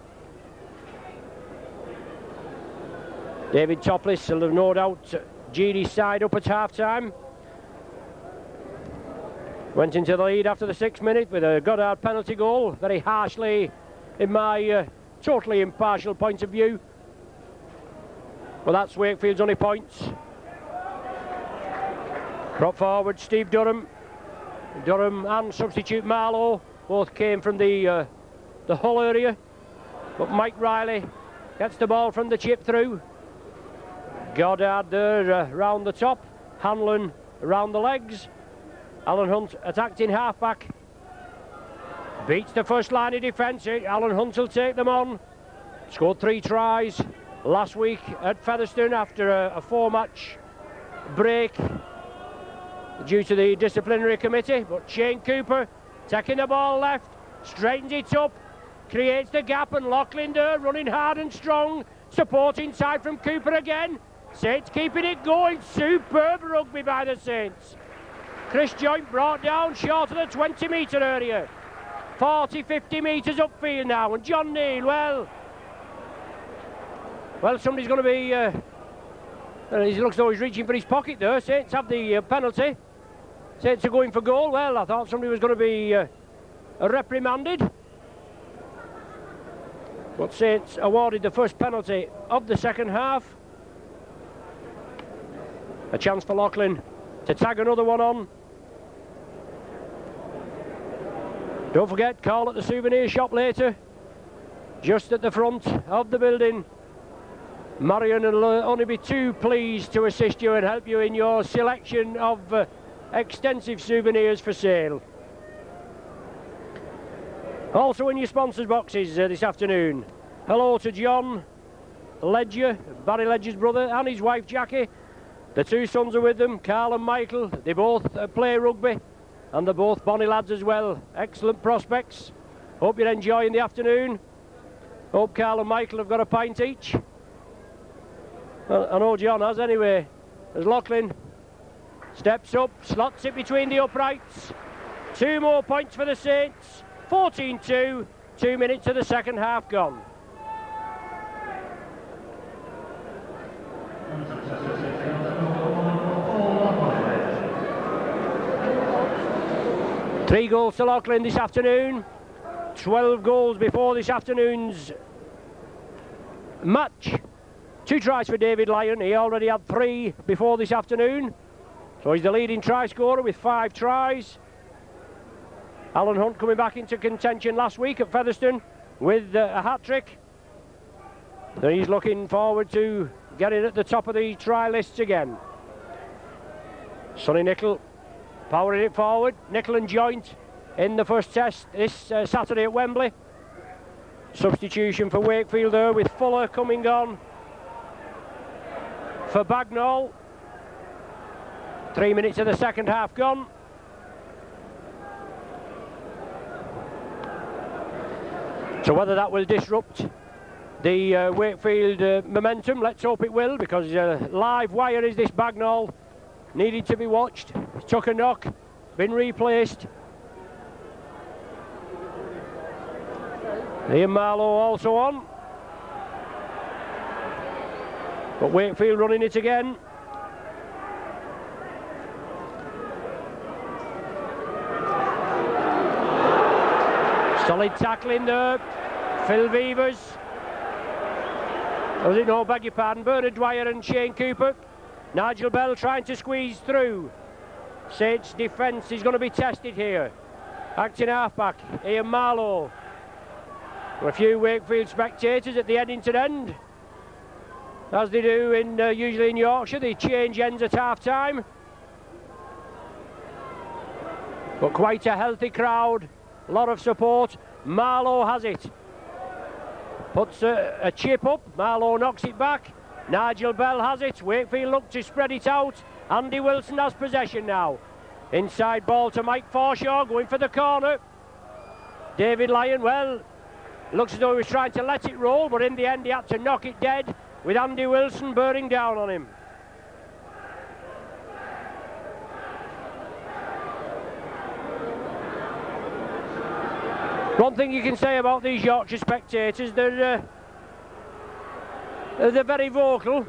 David Topless will have no doubt G'd his side up at half-time. Went into the lead after the 6th minute with a Goddard penalty goal, very harshly in my totally impartial point of view. Well, that's Wakefield's only points. Prop forward Steve Durham. Durham and substitute Marlowe both came from the Hull area, but Mike Riley gets the ball from the chip through. Goddard there round the top, Hanlon around the legs. Alan Hunt attacked in half-back. Beats the first line of defence. Alan Hunt will take them on. Scored 3 tries last week at Featherstone after a 4-match break due to the disciplinary committee. But Shane Cooper taking the ball left, straightens it up, creates the gap, and Loughlin there running hard and strong. Support inside from Cooper again. Saints keeping it going. Superb rugby by the Saints. Chris Joint brought down short of the 20-metre area. 40-50 metres upfield now, and John Neal, well, somebody's going to be he looks though he's reaching for his pocket there. Saints have the penalty. Saints are going for goal. Well, I thought somebody was going to be reprimanded, but Saints awarded the first penalty of the second half. A chance for Loughlin to tag another one on. Don't forget, call at the souvenir shop later, just at the front of the building. Marion will only be too pleased to assist you and help you in your selection of extensive souvenirs for sale. Also in your sponsors boxes this afternoon, hello to John Ledger, Barry Ledger's brother, and his wife Jackie. The 2 sons are with them, Carl and Michael. They both play rugby, and they're both bonny lads as well. Excellent prospects. Hope you're enjoying the afternoon. Hope Carl and Michael have got a pint each. Well, I know John has anyway. As Loughlin steps up, slots it between the uprights. 2 more points for the Saints. 14-2, 2 minutes of the second half gone. Three goals to Loughlin this afternoon. 12 goals before this afternoon's match. 2 tries for David Lyon. He already had 3 before this afternoon, so he's the leading try scorer with 5 tries. Alan Hunt coming back into contention last week at Featherstone with a hat-trick. So he's looking forward to getting at the top of the try lists again. Sonny Nicol powering it forward. Nicol and Joint in the first test this Saturday at Wembley. Substitution for Wakefield there, with Fuller coming on for Bagnall. 3 minutes of the second half gone. So whether that will disrupt the Wakefield momentum, let's hope it will, because live wire is this Bagnall. Needed to be watched. Took a knock, been replaced. Ian Marlowe also on. But Wakefield running it again. Solid tackling there. Phil Beavers. Was it? No, beg your pardon. Bernard Dwyer and Shane Cooper. Nigel Bell trying to squeeze through. Saints defence is going to be tested here. Acting halfback, Ian Marlowe. A few Wakefield spectators at the Eddington end. as they do in usually in Yorkshire. They change ends at half-time. But quite a healthy crowd, a lot of support. Marlowe has it. Puts a chip up, Marlowe knocks it back. Nigel Bell has it, Wakefield look to spread it out. Andy Wilson has possession now. Inside ball to Mike Forshaw, going for the corner. David Lyon, well, looks as though he was trying to let it roll, but in the end he had to knock it dead with Andy Wilson bearing down on him. One thing you can say about these Yorkshire spectators, they're very vocal,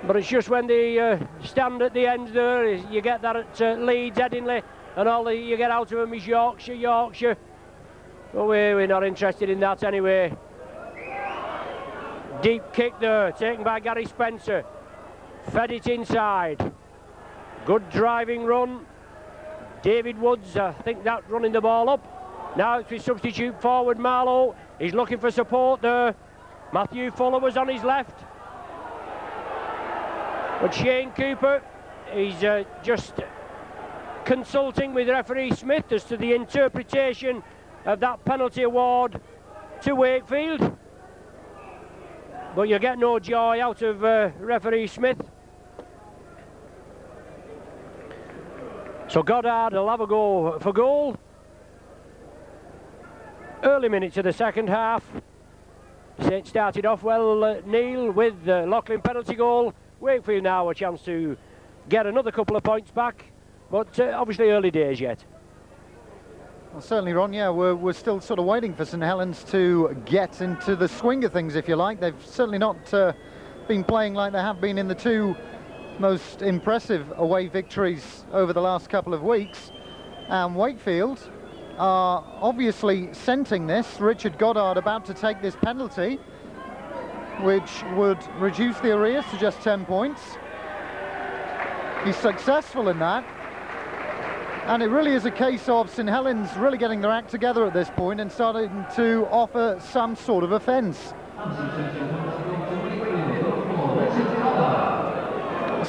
but it's just when they stand at the end there, you get that at Leeds, Headingley, and all you get out of them is Yorkshire, Yorkshire. But we're not interested in that anyway. Deep kick there, taken by Gary Spencer. Fed it inside. Good driving run. David Woods, I think that running the ball up. Now it's his substitute forward, Marlowe. He's looking for support there. Matthew Fuller was on his left. But Shane Cooper, he's just consulting with referee Smith as to the interpretation of that penalty award to Wakefield. But you get no joy out of referee Smith. So Goddard will have a go for goal. Early minutes of the second half. It started off well, Neil, with the Lachlan penalty goal. Wakefield now a chance to get another couple of points back, but obviously early days yet. Well, certainly, Ron, yeah, we're still sort of waiting for St Helens to get into the swing of things, if you like. They've certainly not been playing like they have been in the two most impressive away victories over the last couple of weeks. And Wakefield are obviously scenting this. Richard Goddard about to take this penalty, which would reduce the arrears to just 10 points. He's successful in that. And it really is a case of St Helens really getting their act together at this point and starting to offer some sort of offence.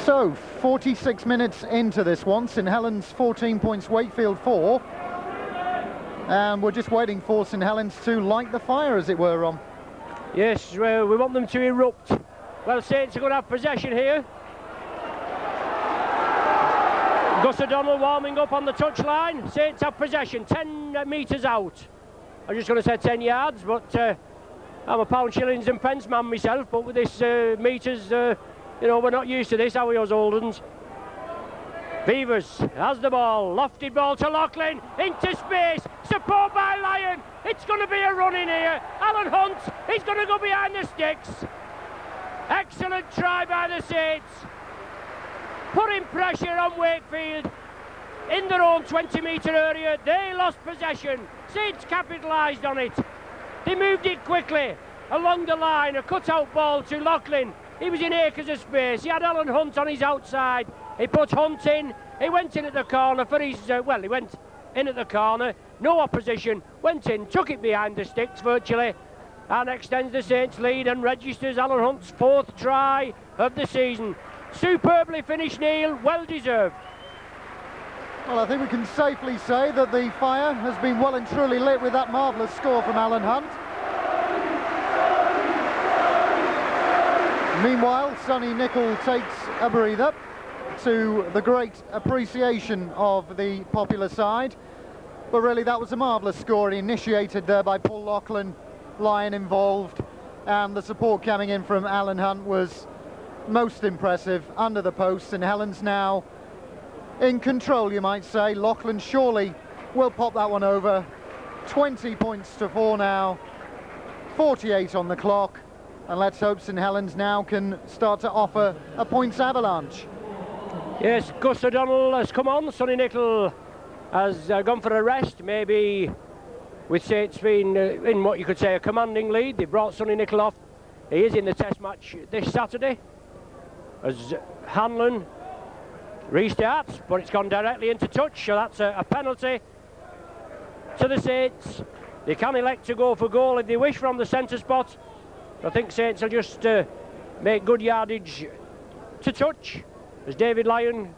So, 46 minutes into this one, St Helens 14 points, Wakefield 4. And we're just waiting for St Helens to light the fire, as it were, Ron. Yes, we want them to erupt. Well, Saints are going to have possession here. Gus O'Donnell warming up on the touchline. Saints have possession, 10 metres out. I'm just going to say 10 yards, but I'm a pound, shillings and pence man myself, but with this metres, you know, we're not used to this, are we, us old uns? Beavers has the ball, lofted ball to Lachlan, into space, support by Lyon. It's going to be a run in here. Alan Hunt, he's going to go behind the sticks. Excellent try by the Saints. Putting pressure on Wakefield in their own 20-metre area. They lost possession. Saints capitalised on it. They moved it quickly along the line. A cut-out ball to Lachlan. He was in acres of space. He had Alan Hunt on his outside. He put Hunt in. He went in at the corner for his... he went in at the corner. No opposition. Went in, took it behind the sticks virtually, and extends the Saints' lead and registers Alan Hunt's 4th try of the season. Superbly finished, Neil. Well deserved. Well, I think we can safely say that the fire has been well and truly lit with that marvellous score from Alan Hunt. Meanwhile, Sonny Nicol takes a breather, to the great appreciation of the popular side. But really, that was a marvellous score, initiated there by Paul Lachlan, Lyon involved, and the support coming in from Alan Hunt was most impressive. Under the post, and Helens now in control, you might say. Lachlan surely will pop that one over. 20 points to 4 now, 48 on the clock, and let's hope St Helens now can start to offer a points avalanche. Yes, Gus O'Donnell has come on. Sonny Nicol has gone for a rest, maybe with Saints being in what you could say a commanding lead. They brought Sonny Nicol off. He is in the test match this Saturday as Hanlon restarts, but it's gone directly into touch, so that's a penalty to the Saints. They can elect to go for goal if they wish from the centre spot, I think Saints will just make good yardage to touch as David Lyon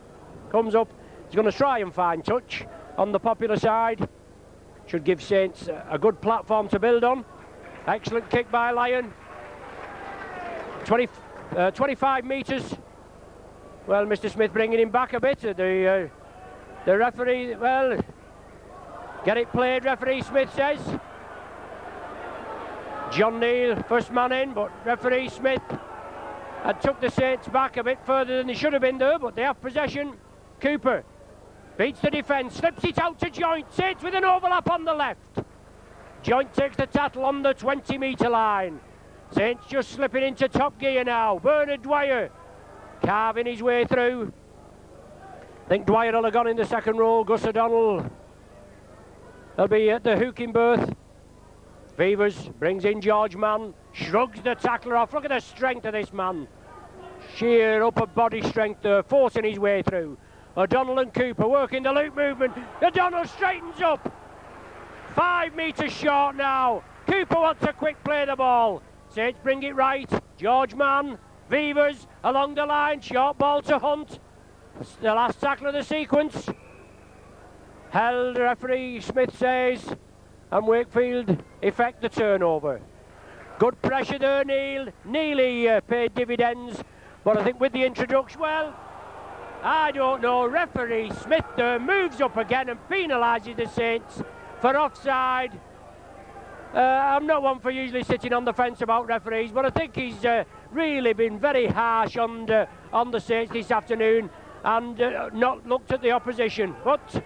comes up. He's going to try and find touch on the popular side. Should give Saints a good platform to build on. Excellent kick by Lyon. 25 metres. Well, Mr. Smith bringing him back a bit. The referee, well, get it played, referee Smith says. John Neal, first man in, but referee Smith had took the Saints back a bit further than they should have been there, but they have possession. Cooper beats the defence, slips it out to Joint. Saints with an overlap on the left. Joint takes the tattle on the 20-metre line. Saints just slipping into top gear now. Bernard Dwyer carving his way through. I think Dwyer will have gone in the second row. Gus O'Donnell will be at the hooking berth. Beavers brings in George Mann, shrugs the tackler off. Look at the strength of this man. Sheer upper body strength there, forcing his way through. O'Donnell and Cooper working the loop movement. O'Donnell straightens up. 5 metres short now. Cooper wants to quick play the ball. Saints bring it right. George Mann, Beavers along the line. Short ball to Hunt. The last tackle of the sequence. Held, referee Smith says. And Wakefield effect the turnover. Good pressure there, Neil. Nearly paid dividends, but I think with the introduction, well, I don't know. Referee Smith there moves up again and penalises the Saints for offside. I'm not one for usually sitting on the fence about referees, but I think he's really been very harsh on the Saints this afternoon and not looked at the opposition. But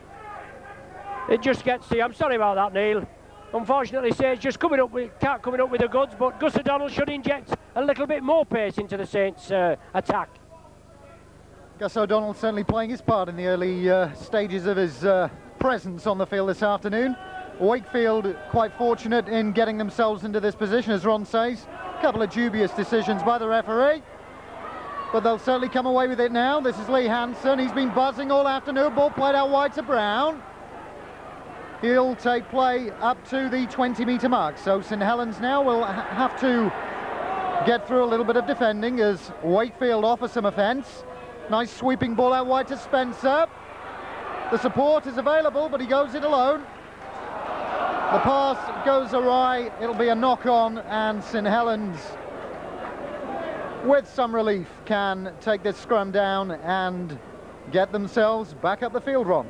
it just gets to you. I'm sorry about that, Neil. Unfortunately, Saints just coming up with the goods, but Gus O'Donnell should inject a little bit more pace into the Saints' attack. Gus O'Donnell certainly playing his part in the early stages of his presence on the field this afternoon. Wakefield quite fortunate in getting themselves into this position, as Ron says. A couple of dubious decisions by the referee, but they'll certainly come away with it now. This is Lee Hansen. He's been buzzing all afternoon. Ball played out wide to Brown. He'll take play up to the 20-metre mark. So St Helens now will have to get through a little bit of defending as Wakefield offer some offence. Nice sweeping ball out wide to Spencer. The support is available, but he goes it alone. The pass goes awry. It'll be a knock-on, and St Helens, with some relief, can take this scrum down and get themselves back up the field, Ron.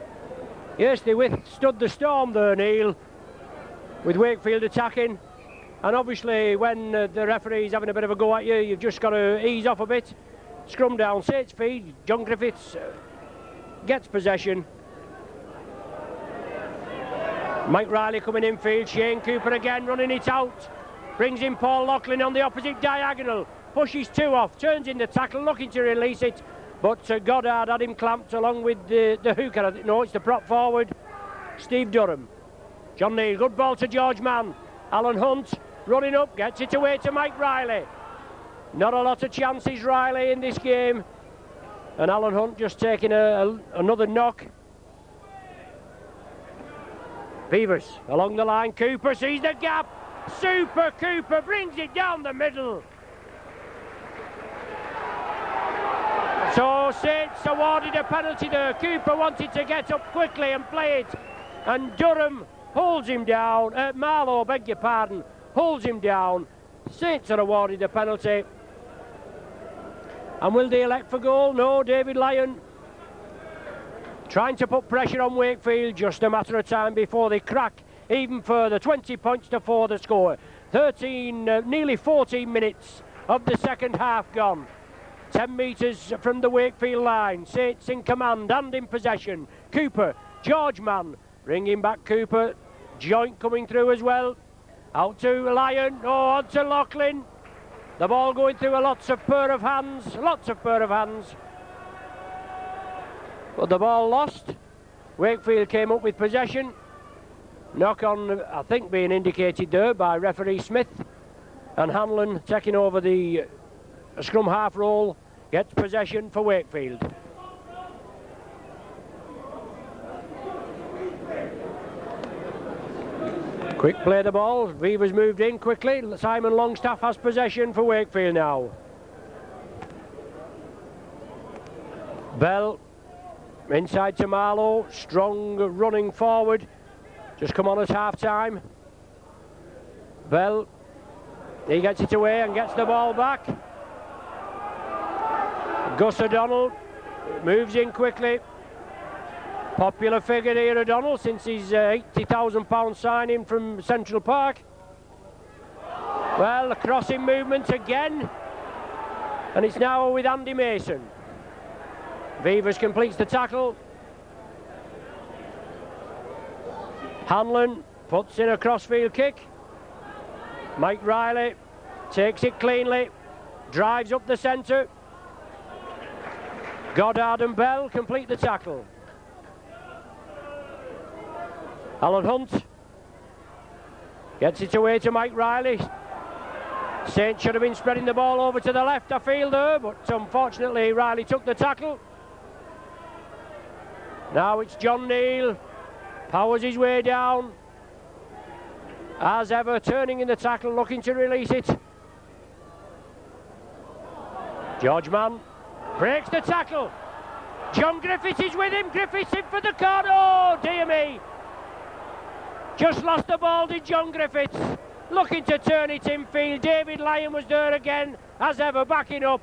Yes, they withstood the storm there, Neil, with Wakefield attacking. And obviously, when the referee's having a bit of a go at you, you've just got to ease off a bit. Scrum down, Saints feed. John Griffiths gets possession. Mike Riley coming in field. Shane Cooper again running it out. Brings in Paul Loughlin on the opposite diagonal. Pushes two off, turns in the tackle, looking to release it. But Goddard had him clamped along with the hooker. No, it's the prop forward, Steve Durham. John Neal, good ball to George Mann. Alan Hunt running up, gets it away to Mike Riley. Not a lot of chances, Riley, in this game. And Alan Hunt just taking another knock. Beavers along the line. Cooper sees the gap. Super Cooper brings it down the middle. So Saints awarded a penalty there. Cooper wanted to get up quickly and play it. And Durham holds him down. Marlowe, beg your pardon, holds him down. Saints are awarded a penalty. And will they elect for goal? No, David Lyon trying to put pressure on Wakefield. Just a matter of time before they crack even further. 20 points to 4 the score. Nearly 14 minutes of the second half gone. 10 metres from the Wakefield line. Saints in command and in possession. Cooper, George Mann, bringing back Cooper. Joint coming through as well. Out to Lyon, on to Loughlin. The ball going through lots of pair of hands. But the ball lost. Wakefield came up with possession. Knock on, I think, being indicated there by referee Smith. And Hanlon taking over the scrum half roll. Gets possession for Wakefield. Quick play the ball. Viva's moved in quickly. Simon Longstaff has possession for Wakefield now. Bell inside to Marlowe. Strong running forward. Just come on at half time. Bell, he gets it away and gets the ball back. Gus O'Donnell moves in quickly. Popular figure here, O'Donnell, since his £80,000 signing from Central Park. Well, the crossing movement again, and it's now with Andy Mason. Vivas completes the tackle. Hanlon puts in a crossfield kick. Mike Riley takes it cleanly, drives up the centre. Goddard and Bell complete the tackle. Alan Hunt gets it away to Mike Riley. Saint should have been spreading the ball over to the left, I feel there, but unfortunately Riley took the tackle. Now it's John Neal, powers his way down. As ever, turning in the tackle, looking to release it. George Mann breaks the tackle. John Griffiths is with him. Griffiths in for the corner. Oh, dear me. Just lost the ball, did John Griffiths. Looking to turn it in field. David Lyon was there again, as ever, backing up.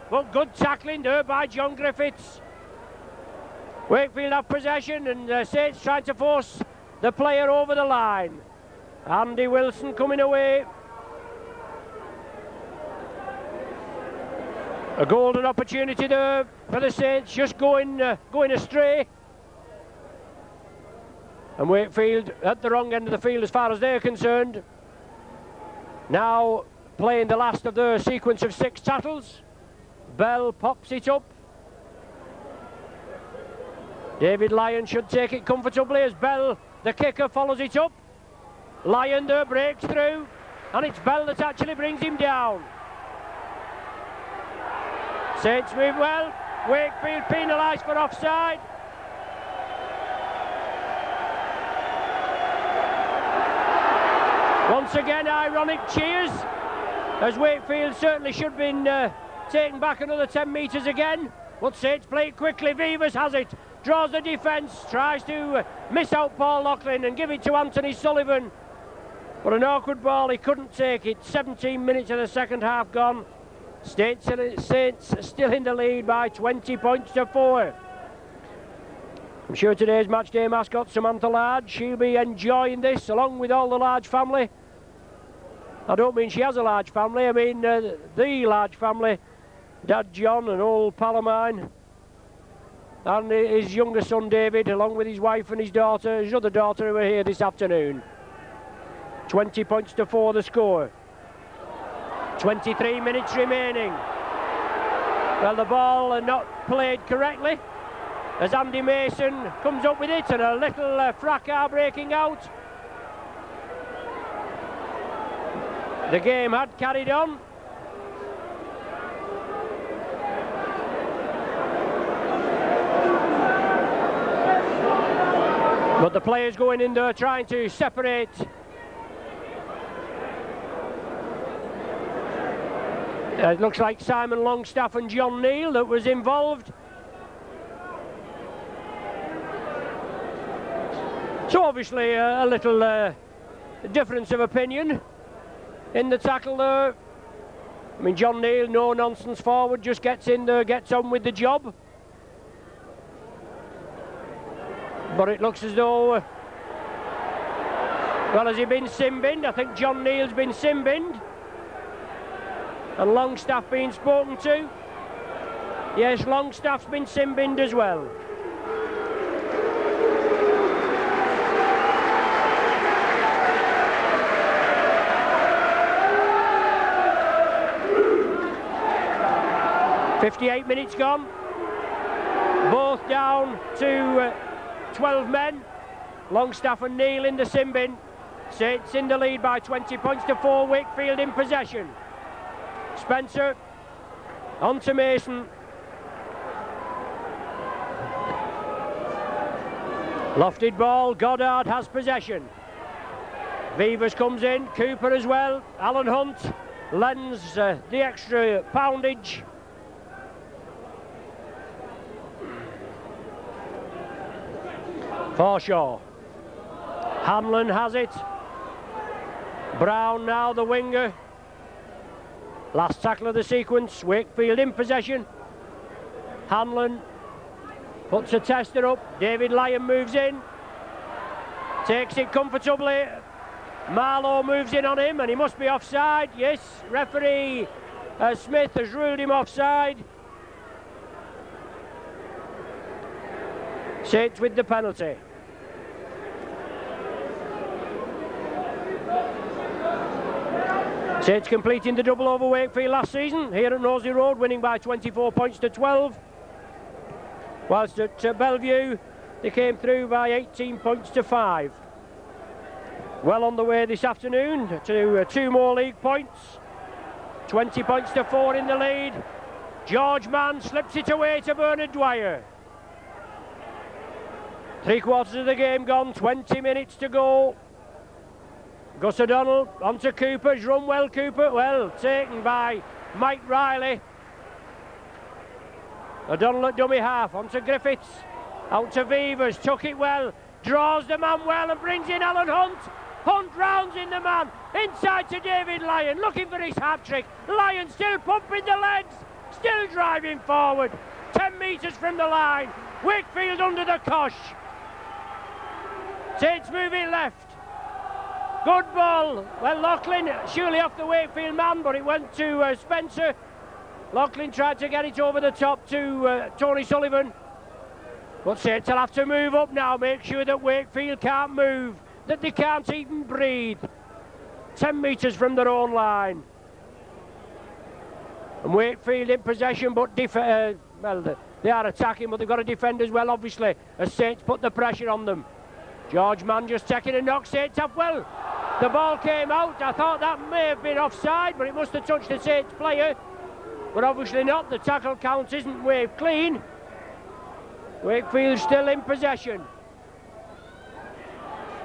But good tackling there by John Griffiths. Wakefield have possession, and Saints trying to force the player over the line. Andy Wilson coming away. A golden opportunity there for the Saints, just going astray. And Wakefield at the wrong end of the field as far as they're concerned. Now playing the last of their sequence of 6 tackles. Bell pops it up. David Lyon should take it comfortably as Bell, the kicker, follows it up. Lyon there breaks through, and it's Bell that actually brings him down. Saints move well. Wakefield penalised for offside. Once again, ironic cheers, as Wakefield certainly should have been taken back another 10 metres again. But Saints play it quickly. Vivas has it, draws the defence, tries to miss out Paul Loughlin and give it to Anthony Sullivan. But an awkward ball, he couldn't take it. 17 minutes of the second half gone. Saints still in the lead by 20 points to 4. I'm sure today's matchday mascot, Samantha Large, she'll be enjoying this along with all the Large family. I don't mean she has a large family, I mean the Large family. Dad John, an old pal of mine, and his younger son David, along with his wife and his daughter, his other daughter, who are here this afternoon. 20 points to 4 the score. 23 minutes remaining. Well, the ball not played correctly as Andy Mason comes up with it, and a little fracas breaking out. The game had carried on. But the players going in there trying to separate. It looks like Simon Longstaff and John Neal that was involved. So obviously a little difference of opinion in the tackle there. I mean, John Neal, no nonsense forward, just gets in there, gets on with the job. But it looks as though, well, has he been sin-binned? I think John Neal's been sin-binned. And Longstaff being spoken to. Yes, Longstaff's been sin-binned as well. .58 minutes gone. Both down to 12 men. Longstaff and Neal in the sin bin. Saints in the lead by 20 points to 4. Wakefield in possession. Spencer on to Mason. Lofted ball. Goddard has possession. Vivas comes in, Cooper as well. Alan Hunt lends the extra poundage. Forshaw. Hanlon has it. Brown now the winger. Last tackle of the sequence. Wakefield in possession. Hanlon puts a tester up. David Lyon moves in. Takes it comfortably. Marlowe moves in on him and he must be offside. Yes, referee Smith has ruled him offside. Saints with the penalty. Saints completing the double over Wakefield last season here at Nosey Road, winning by 24 points to 12. Whilst at Bellevue they came through by 18 points to 5. Well on the way this afternoon to 2 more league points. 20 points to 4 in the lead. George Mann slips it away to Bernard Dwyer. 3/4 of the game gone, 20 minutes to go. Gus O'Donnell onto Cooper's run well. Cooper well taken by Mike Riley. O'Donnell at dummy half onto Griffiths. Out to Vivas, took it well, draws the man well and brings in Alan Hunt. Hunt rounds in the man, inside to David Lyon, looking for his hat-trick. Lyon still pumping the legs, still driving forward. 10 metres from the line, Wakefield under the cosh. Saints moving left. Good ball. Well, Loughlin surely off the Wakefield man, but it went to Spencer. Loughlin tried to get it over the top to Tony Sullivan. But Saints will have to move up now, make sure that Wakefield can't move, that they can't even breathe. 10 metres from their own line. And Wakefield in possession, but well, they are attacking, but they've got to defend as well, obviously, as Saints put the pressure on them. George Mann just taking a knock, Saints up well. The ball came out. I thought that may have been offside, but it must have touched the Saints player. But obviously not. The tackle count isn't waved clean. Wakefield still in possession.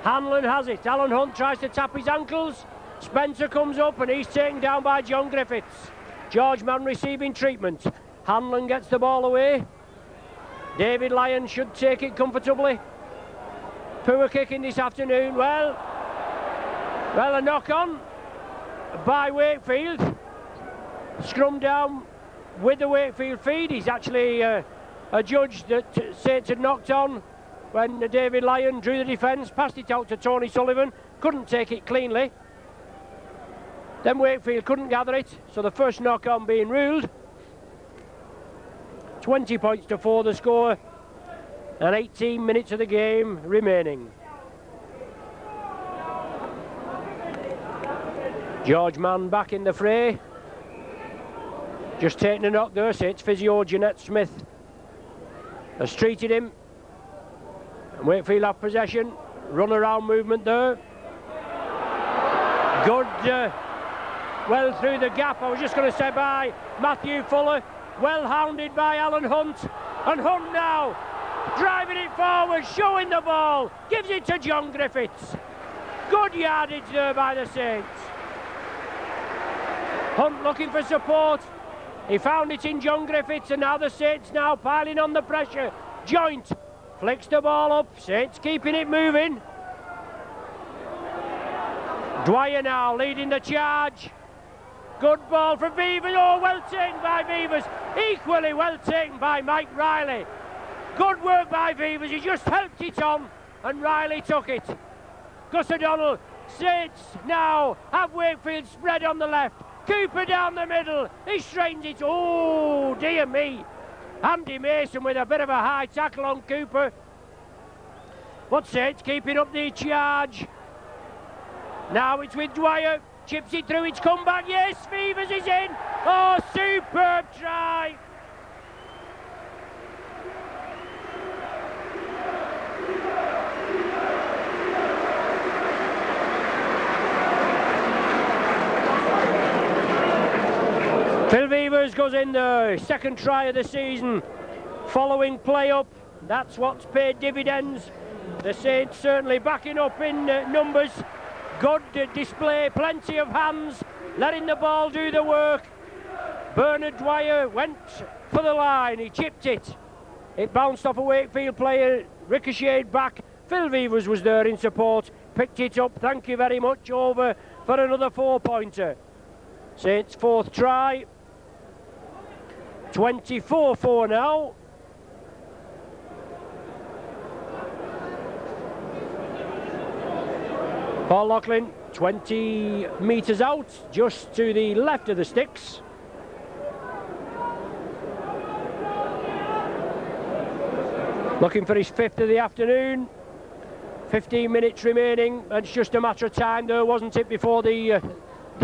Hanlon has it. Alan Hunt tries to tap his ankles. Spencer comes up and he's taken down by John Griffiths. George Mann receiving treatment. Hanlon gets the ball away. David Lyon should take it comfortably. Poor kicking this afternoon. Well, a knock on by Wakefield. Scrum down with the Wakefield feed. He's actually a judge that Saints had knocked on when David Lyon drew the defence, passed it out to Tony Sullivan, couldn't take it cleanly. Then Wakefield couldn't gather it, so the first knock on being ruled. 20 points to 4 the score, and 18 minutes of the game remaining. George Mann back in the fray. Just taking a knock there, Saints physio Jeanette Smith has treated him. And Wakefield have possession. Run around movement there. Good, well through the gap, I was just going to say, by Matthew Fuller. Well hounded by Alan Hunt. And Hunt now driving it forward, showing the ball. Gives it to John Griffiths. Good yardage there by the Saints. Hunt looking for support. He found it in John Griffiths, and now the Saints now piling on the pressure. Joint flicks the ball up. Saints keeping it moving. Dwyer now leading the charge. Good ball for Vivas. Oh, well taken by Vivas. Equally well taken by Mike Riley. Good work by Vivas. He just helped it on, and Riley took it. Gus O'Donnell. Saints now have Wakefield spread on the left. Cooper down the middle, he straightens it. Oh dear me. Andy Mason with a bit of a high tackle on Cooper. But Saints keeping up the charge. Now it's with Dwyer, chips it through, it's come back. Yes, Vivas is in. Oh, superb try. Phil Vivas goes in the second try of the season, following play up. That's what's paid dividends. The Saints certainly backing up in numbers. Good display, plenty of hands, letting the ball do the work. Bernard Dwyer went for the line, he chipped it. It bounced off a Wakefield player, ricocheted back. Phil Vivers was there in support, picked it up, thank you very much, over for another 4-pointer. Saints' fourth try. 24-4 now. Paul Loughlin, 20 metres out, just to the left of the sticks. Looking for his fifth of the afternoon. 15 minutes remaining, and it's just a matter of time there, wasn't it, before the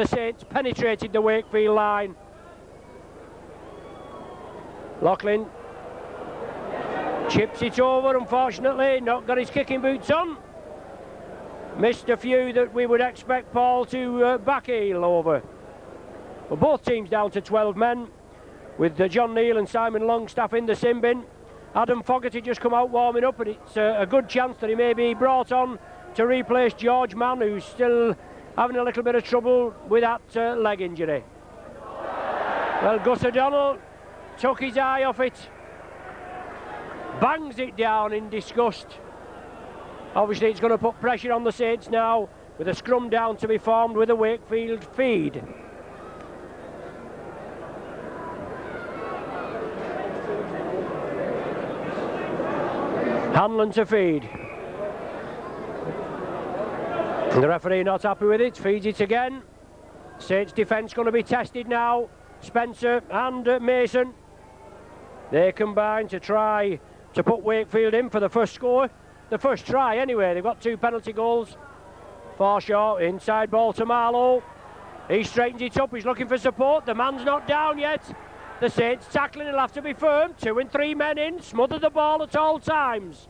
Saints penetrated the Wakefield line. Loughlin chips it over, unfortunately, not got his kicking boots on. Missed a few that we would expect Paul to backheel over. Well, both teams down to 12 men, with John Neal and Simon Longstaff in the sin bin. Adam Fogarty just come out warming up, and it's a good chance that he may be brought on to replace George Mann, who's still having a little bit of trouble with that leg injury. Well, Gus O'Donnell took his eye off it, bangs it down in disgust. Obviously it's going to put pressure on the Saints now, with a scrum down to be formed with a Wakefield feed. Hanlon to feed. The referee not happy with it, feeds it again. Saints defence going to be tested now. Spencer and Mason, they combine to try to put Wakefield in for the first score. The first try anyway. They've got 2 penalty goals. Forshaw, inside ball to Marlowe. He straightens it up, he's looking for support. The man's not down yet. The Saints tackling, will have to be firm. 2 and 3 men in, smother the ball at all times.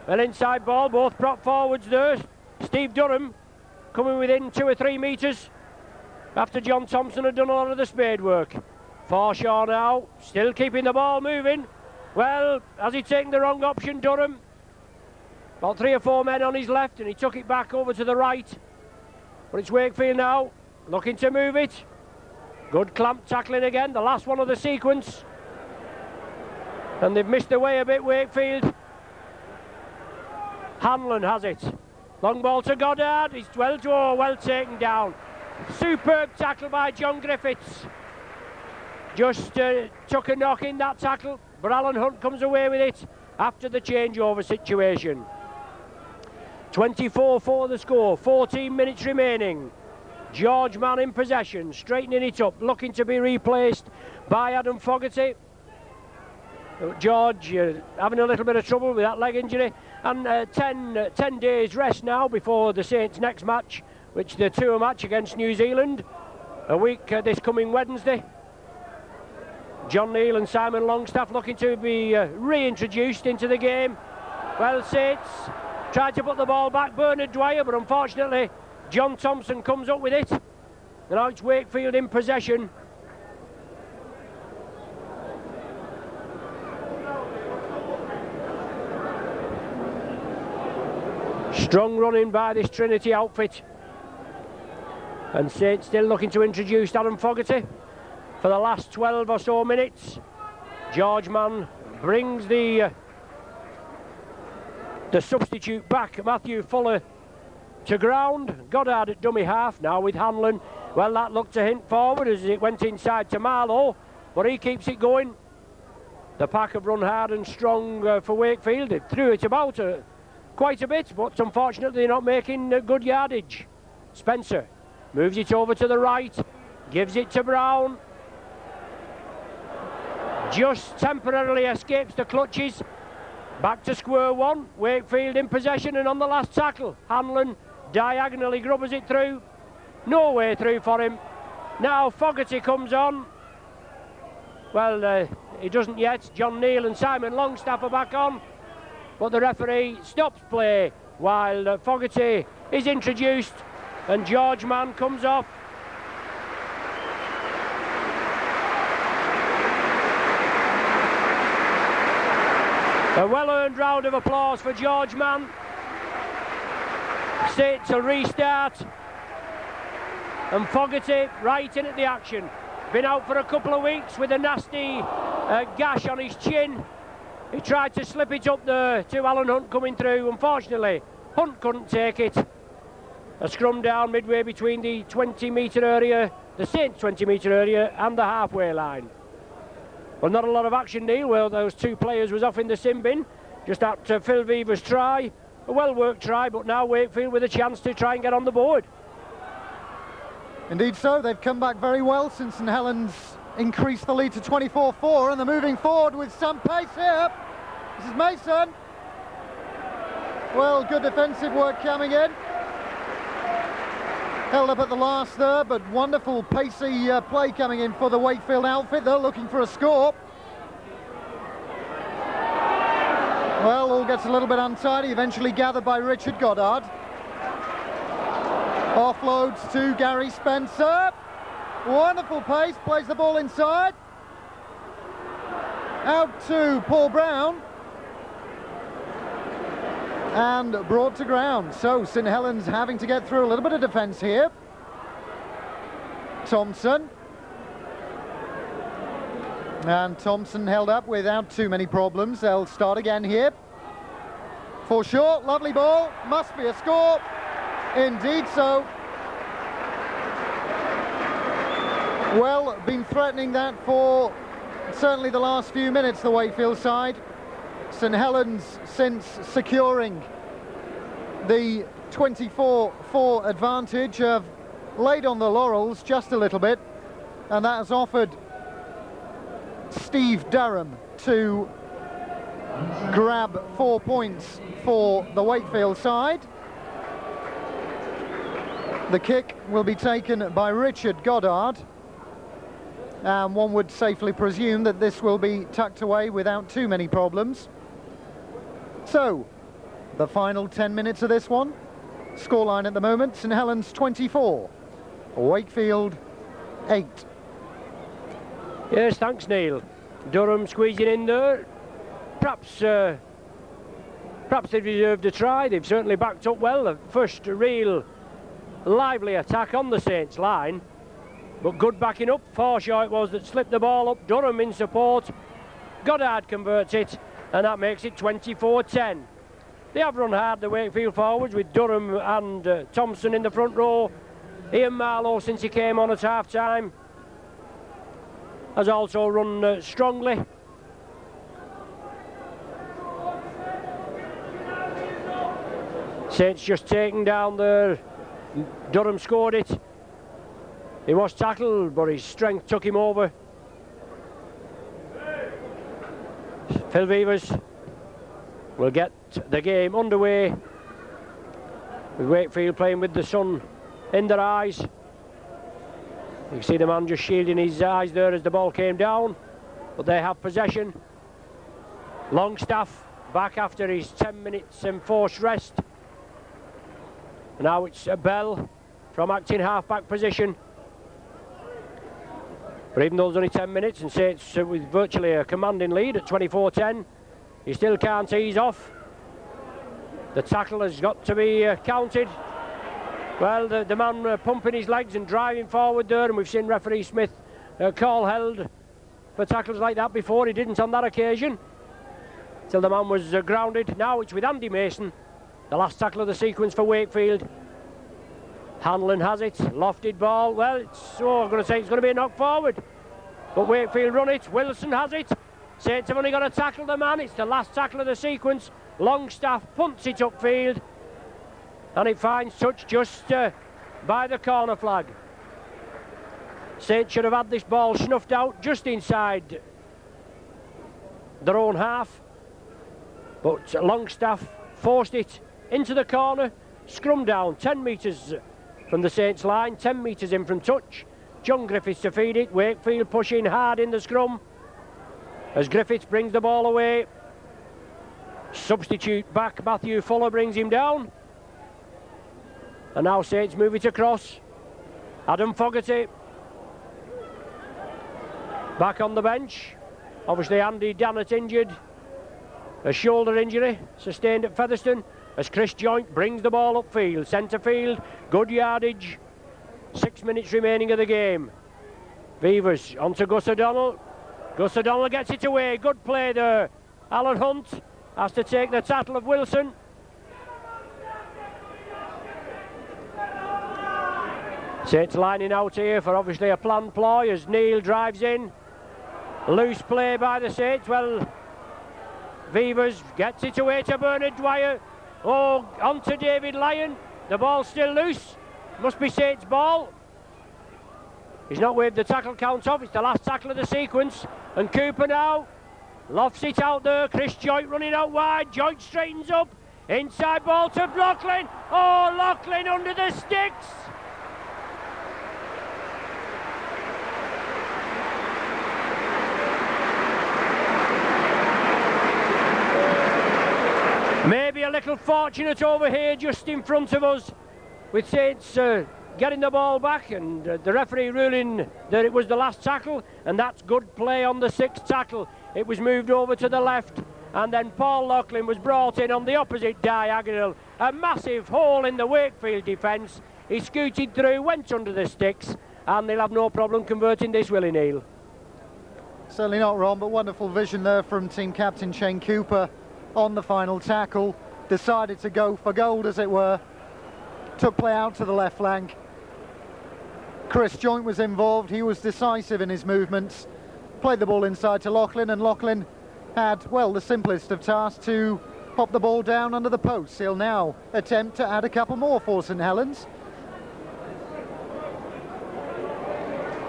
Well, inside ball, both prop forwards there. Steve Durham coming within 2 or 3 metres after John Thompson had done a lot of the spade work. Forshaw now, still keeping the ball moving. Well, has he taken the wrong option, Durham? About 3 or 4 men on his left, and he took it back over to the right. But it's Wakefield now, looking to move it. Good clamp tackling again, the last one of the sequence. And they've missed their way a bit, Wakefield. Hanlon has it. Long ball to Goddard, he's well taken down. Superb tackle by John Griffiths. Just took a knock in that tackle, but Alan Hunt comes away with it after the changeover situation. 24-4 the score, 14 minutes remaining. George Mann in possession, straightening it up, looking to be replaced by Adam Fogarty. George having a little bit of trouble with that leg injury, and 10 days rest now before the Saints' next match, which the tour match against New Zealand, a week this coming Wednesday. John Neal and Simon Longstaff looking to be reintroduced into the game. Well, Saints tried to put the ball back, Bernard Dwyer, but unfortunately John Thompson comes up with it. And now it's Wakefield in possession. Strong running by this Trinity outfit. And Saints still looking to introduce Adam Fogarty for the last 12 or so minutes. George Mann brings the substitute back, Matthew Fuller, to ground. Goddard at dummy half now with Hanlon. Well, that looked a hint forward as it went inside to Marlowe, but he keeps it going. The pack have run hard and strong for Wakefield. They threw it about quite a bit, but unfortunately they're not making good yardage. Spencer moves it over to the right, gives it to Brown. Just temporarily escapes the clutches. Back to square one. Wakefield in possession, and on the last tackle, Hanlon diagonally grubbers it through. No way through for him. Now Fogarty comes on. Well, he doesn't yet. John Neal and Simon Longstaff are back on, but the referee stops play while Fogarty is introduced and George Mann comes off. A well-earned round of applause for George Mann. Saints will restart. And Fogarty right in at the action. Been out for a couple of weeks with a nasty gash on his chin. He tried to slip it up there to Alan Hunt coming through. Unfortunately, Hunt couldn't take it. A scrum down midway between the 20-metre area, the Saints 20-metre area, and the halfway line. Well, not a lot of action, Neil. Well, those two players was off in the sin bin. Just after Phil Weaver's try. A well-worked try, but now Wakefield with a chance to try and get on the board. Indeed so. They've come back very well since St Helens increased the lead to 24-4, and they're moving forward with some pace here. This is Mason. Well, good defensive work coming in. Held up at the last there, but wonderful pacey play coming in for the Wakefield outfit. They're looking for a score. Well, all gets a little bit untidy, eventually gathered by Richard Goddard. Offloads to Gary Spencer. Wonderful pace, plays the ball inside. Out to Paul Brown. And brought to ground. So St Helens having to get through a little bit of defence here. Thompson. And Thompson held up without too many problems. They'll start again here. For short, lovely ball. Must be a score. Indeed so. Well, been threatening that for certainly the last few minutes, the Wakefield side. St Helens, since securing the 24-4 advantage, have laid on the laurels just a little bit, and that has offered Steve Durham to grab 4 points for the Wakefield side. The kick will be taken by Richard Goddard, and one would safely presume that this will be tucked away without too many problems. So, the final 10 minutes of this one. Scoreline at the moment, St Helens 24, Wakefield 8. Yes, thanks, Neil. Durham squeezing in there. Perhaps they deserved a try. They've certainly backed up well. The first real lively attack on the Saints line, but good backing up. Forshaw it was that slipped the ball up. Durham in support. Goddard converts it, and that makes it 24-10. They have run hard, the Wakefield forwards, with Durham and Thompson in the front row. Ian Marlowe, since he came on at half-time, has also run strongly. Saints just taking down there. Durham scored it. He was tackled, but his strength took him over. Phil Weavers will get the game underway, with Wakefield playing with the sun in their eyes. You can see the man just shielding his eyes there as the ball came down, but they have possession. Longstaff back after his 10 minutes enforced rest. Now it's Bell from acting half-back position. But even though there's only 10 minutes and Saints with virtually a commanding lead at 24-10, he still can't ease off. The tackle has got to be counted. Well, the man pumping his legs and driving forward there, and we've seen referee Smith call held for tackles like that before. He didn't on that occasion, till the man was grounded. Now it's with Andy Mason, the last tackle of the sequence for Wakefield. Hanlon has it, lofted ball. Well, I'm going to say it's going to be a knock forward, but Wakefield run it. Wilson has it. Saints have only got to tackle the man. It's the last tackle of the sequence. Longstaff punts it upfield, and it finds touch just by the corner flag. Saints should have had this ball snuffed out just inside their own half, but Longstaff forced it into the corner. Scrum down 10 metres from the Saints line, 10 metres in from touch. John Griffiths to feed it. Wakefield pushing hard in the scrum as Griffiths brings the ball away. Substitute back Matthew Fuller brings him down, and now Saints move it across. Adam Fogarty back on the bench. Obviously Andy Dannett injured, a shoulder injury sustained at Featherstone. as Chris Joint brings the ball upfield. Centre field, good yardage. 6 minutes remaining of the game. Beavers onto Gus O'Donnell. Gus O'Donnell gets it away. Good play there. Alan Hunt has to take the tackle of Wilson. Saints lining out here for obviously a planned ploy as Neil drives in. Loose play by the Saints. Well, Beavers gets it away to Bernard Dwyer. Oh, on to David Lyon. The ball's still loose. Must be Saints' ball. He's not waved the tackle count off. It's the last tackle of the sequence. And Cooper now lofts it out there. Chris Joint running out wide. Joint straightens up. Inside ball to Loughlin. Oh, Loughlin under the sticks. Maybe a little fortunate over here just in front of us with Saints getting the ball back and the referee ruling that it was the last tackle, and that's good play on the 6th tackle. It was moved over to the left and then Paul Loughlin was brought in on the opposite diagonal. A massive hole in the Wakefield defence. He scooted through, went under the sticks, and they'll have no problem converting this, will he, Neil? Certainly not wrong, but wonderful vision there from team captain Shane Cooper on the final tackle. Decided to go for gold, as it were. Took play out to the left flank. Chris Joint was involved. He was decisive in his movements. Played the ball inside to Loughlin, and Loughlin had, well, the simplest of tasks to pop the ball down under the post. He'll now attempt to add a couple more for St Helens.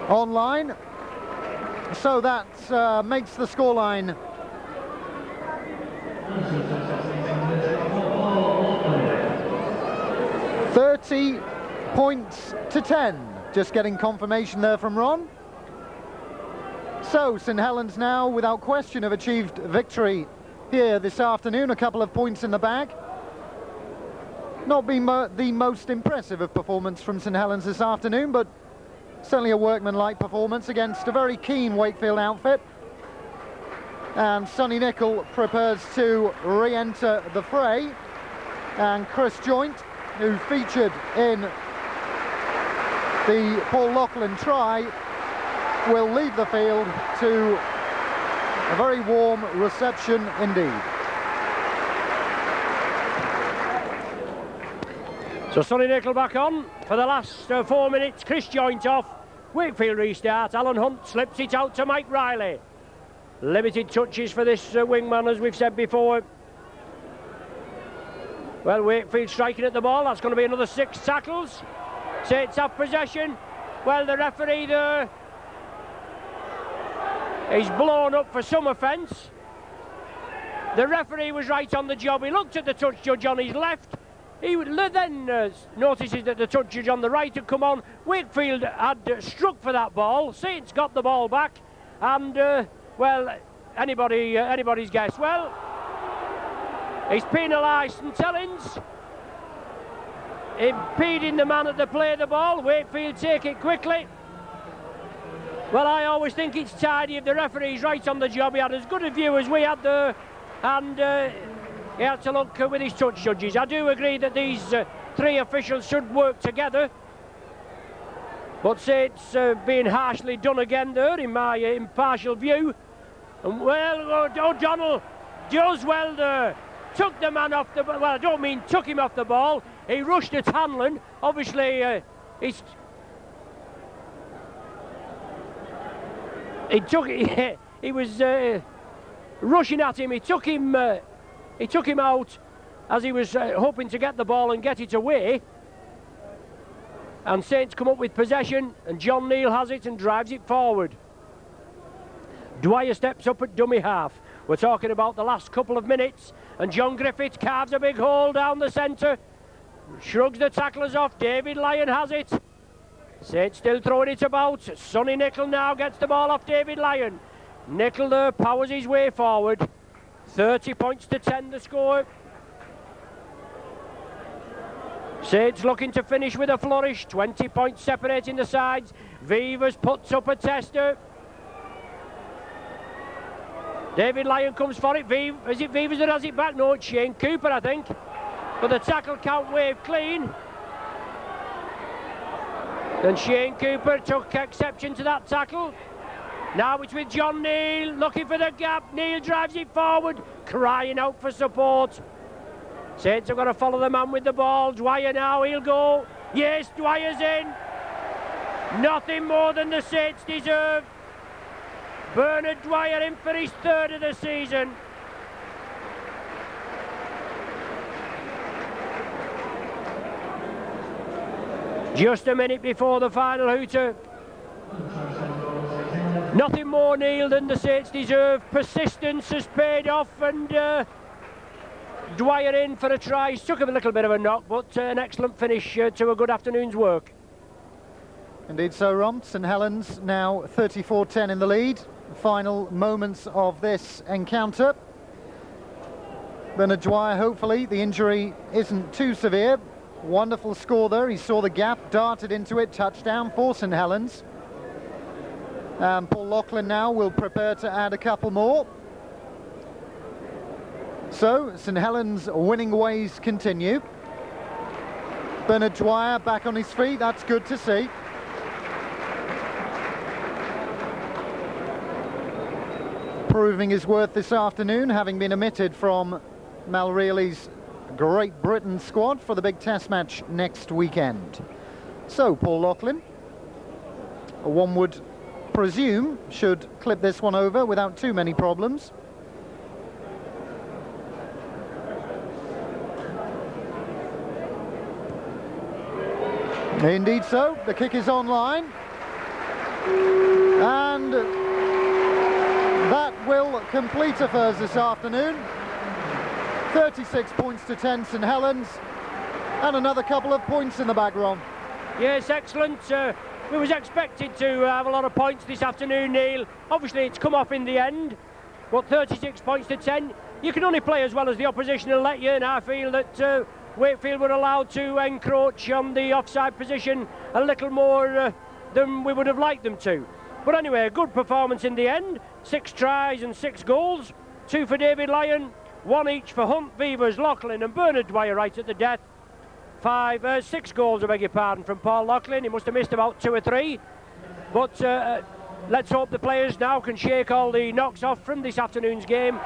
Online. So that makes the scoreline 30 points to 10. Just getting confirmation there from Ron. So St Helens now, without question, have achieved victory here this afternoon. A couple of points in the bag. Not been the most impressive of performance from St Helens this afternoon, but certainly a workmanlike performance against a very keen Wakefield outfit. And Sonny Nicol prepares to re-enter the fray. And Chris Joint, who featured in the Paul Loughlin try, will leave the field to a very warm reception indeed. So Sonny Nicol back on for the last 4 minutes. Chris Joint off. Wakefield restart. Alan Hunt slips it out to Mike Riley. Limited touches for this wingman, as we've said before. Well, Wakefield striking at the ball. That's going to be another 6 tackles. Saints have possession. Well, the referee there, he's blown up for some offence. The referee was right on the job. He looked at the touch judge on his left. He then notices that the touch judge on the right had come on. Wakefield had struck for that ball. Saints got the ball back, and well, anybody's guess. Well, he's penalised St Helens, impeding the man at the play of the ball. Wakefield take it quickly. Well, I always think it's tidy if the referee's right on the job. He had as good a view as we had there, and he had to look with his touch judges. I do agree that these 3 officials should work together, but say it's being harshly done again there, in my impartial view. And well, O'Donnell does well there. Took the man off the ball. Well, I don't mean took him off the ball. He rushed at Hanlon. Obviously, he was rushing at him. He took him out as he was hoping to get the ball and get it away. And Saints come up with possession, and John Neal has it and drives it forward. Dwyer steps up at dummy half. We're talking about the last couple of minutes, and John Griffith carves a big hole down the centre, shrugs the tacklers off. David Lyon has it. Saints still throwing it about. Sonny Nicol now gets the ball off David Lyon. Nicol there powers his way forward. 30 points to 10 the score. Saints looking to finish with a flourish. 20 points separating the sides. Vivers puts up a tester. David Lyon comes for it. Is it Vivers that has it back? No, it's Shane Cooper, I think. but the tackle count waved clean. And Shane Cooper took exception to that tackle. Now it's with John Neal, looking for the gap. Neal drives it forward, crying out for support. Saints have got to follow the man with the ball. Dwyer now, he'll go. Yes, Dwyer's in. Nothing more than the Saints deserve. Bernard Dwyer in for his third of the season. Just a minute before the final hooter. Nothing more, Neil, than the Saints deserve. Persistence has paid off, and Dwyer in for a try. He's took him a little bit of a knock, but an excellent finish to a good afternoon's work. Indeed so, Ron. St Helens now 34-10 in the lead. Final moments of this encounter. Bernard Dwyer, hopefully the injury isn't too severe. Wonderful score there. He saw the gap, darted into it, touchdown for St Helens. Paul Loughlin now will prepare to add a couple more. So St Helens' winning ways continue. Bernard Dwyer back on his feet, that's good to see. Proving his worth this afternoon, having been omitted from Mal Reilly's Great Britain squad for the big test match next weekend. So Paul Loughlin, one would presume, should clip this one over without too many problems. Indeed so, the kick is online, and that will complete affairs this afternoon. 36 points to 10 St Helens, and another couple of points in the bag, Ron. Yes, excellent. We was expected to have a lot of points this afternoon, Neil. Obviously it's come off in the end, but 36 points to 10. You can only play as well as the opposition will let you, and I feel that Wakefield were allowed to encroach on the offside position a little more than we would have liked them to. But anyway, a good performance in the end. 6 tries and 6 goals. 2 for David Lyon, 1 each for Hunt, Vevers, Loughlin and Bernard Dwyer right at the death. 6 goals, I beg your pardon, from Paul Loughlin. He must have missed about 2 or 3. But let's hope the players now can shake all the knocks off from this afternoon's game.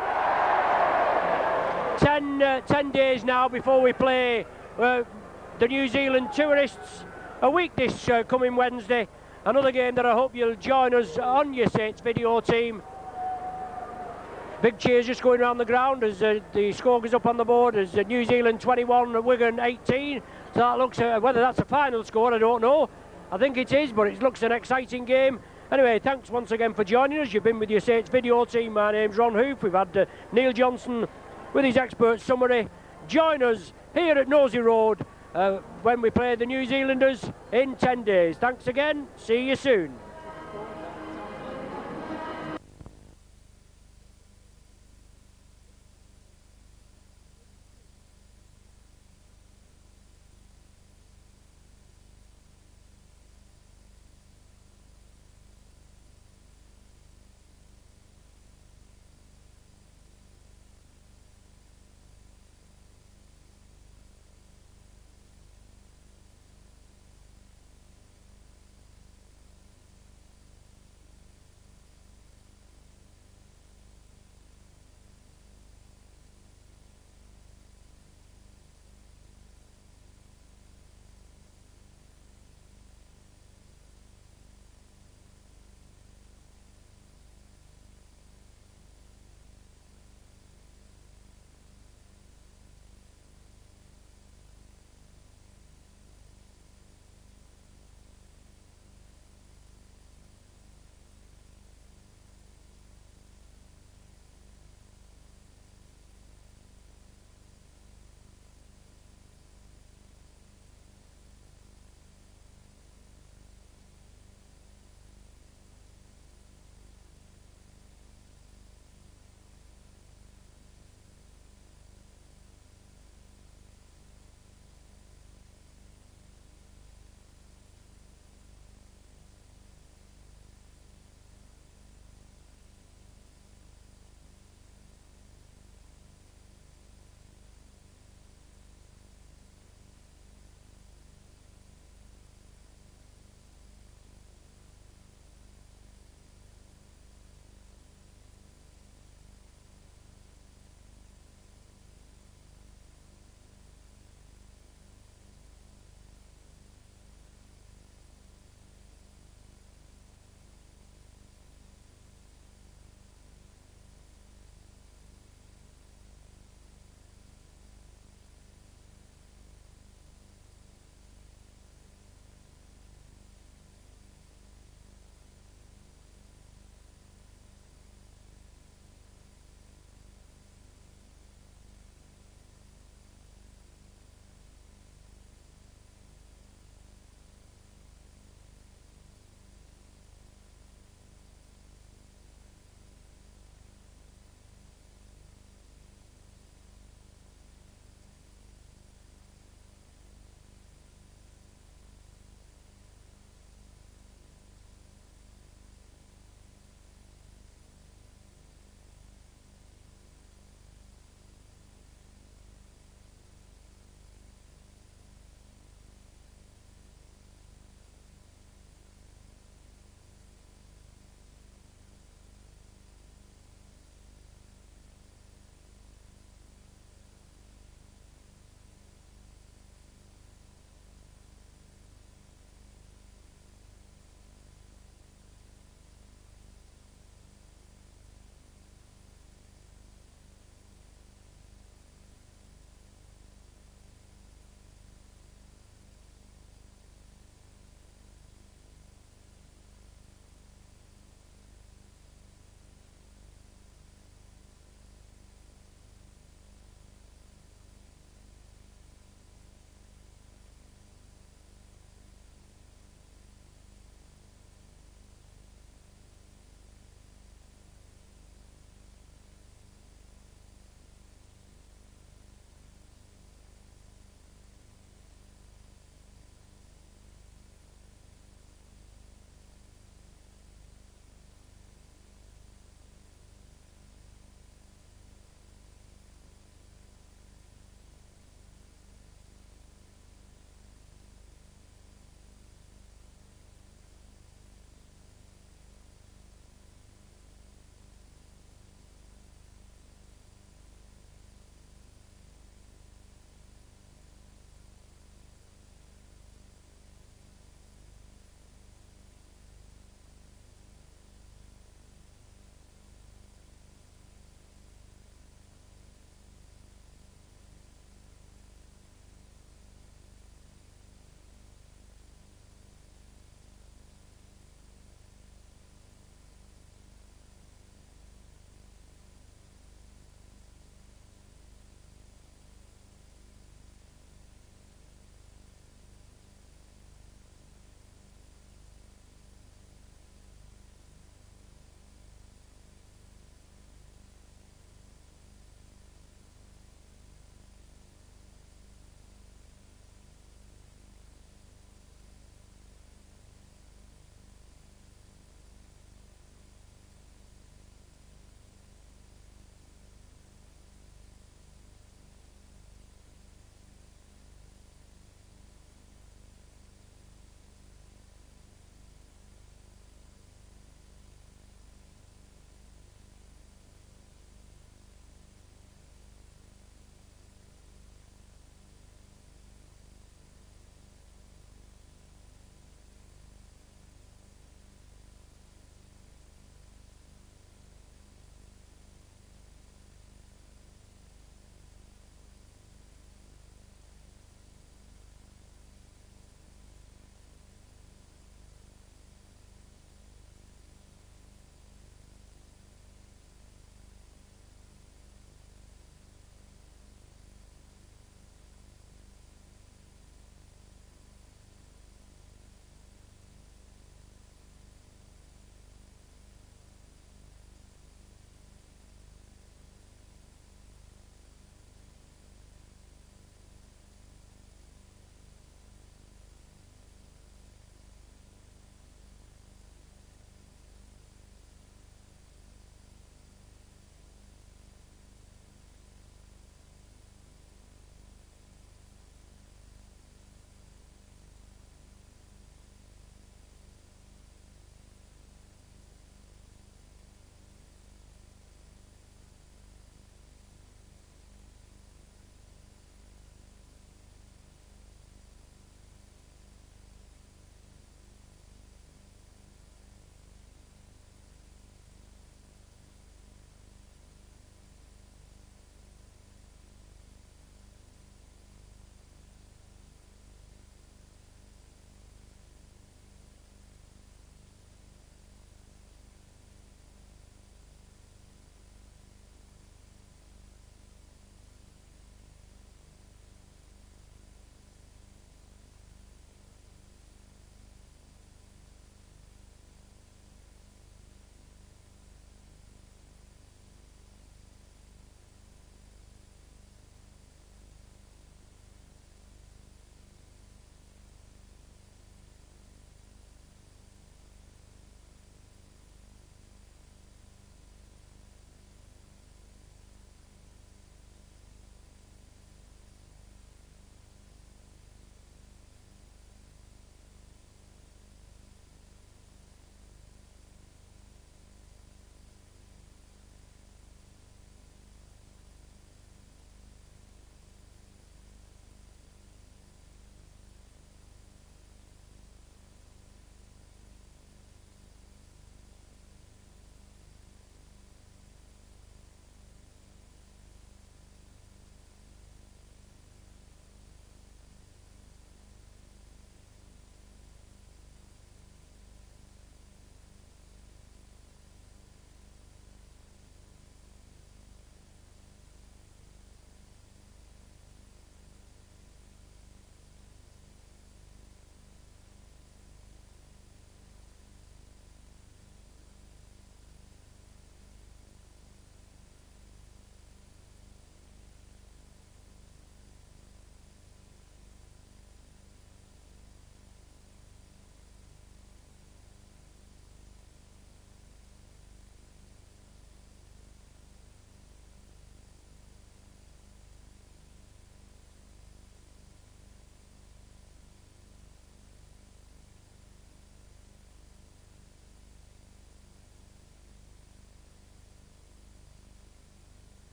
10 days now before we play the New Zealand tourists. A week this coming Wednesday. Another game that I hope you'll join us on your Saints video team. Big cheers just going around the ground as the score goes up on the board as New Zealand 21, Wigan 18. So that looks, whether that's a final score, I don't know. I think it is, but it looks an exciting game. Anyway, thanks once again for joining us. You've been with your Saints video team. My name's Ron Hoof. We've had Neil Johnson with his expert summary. Join us here at Nosey Road when we play the New Zealanders in 10 days. Thanks again. See you soon.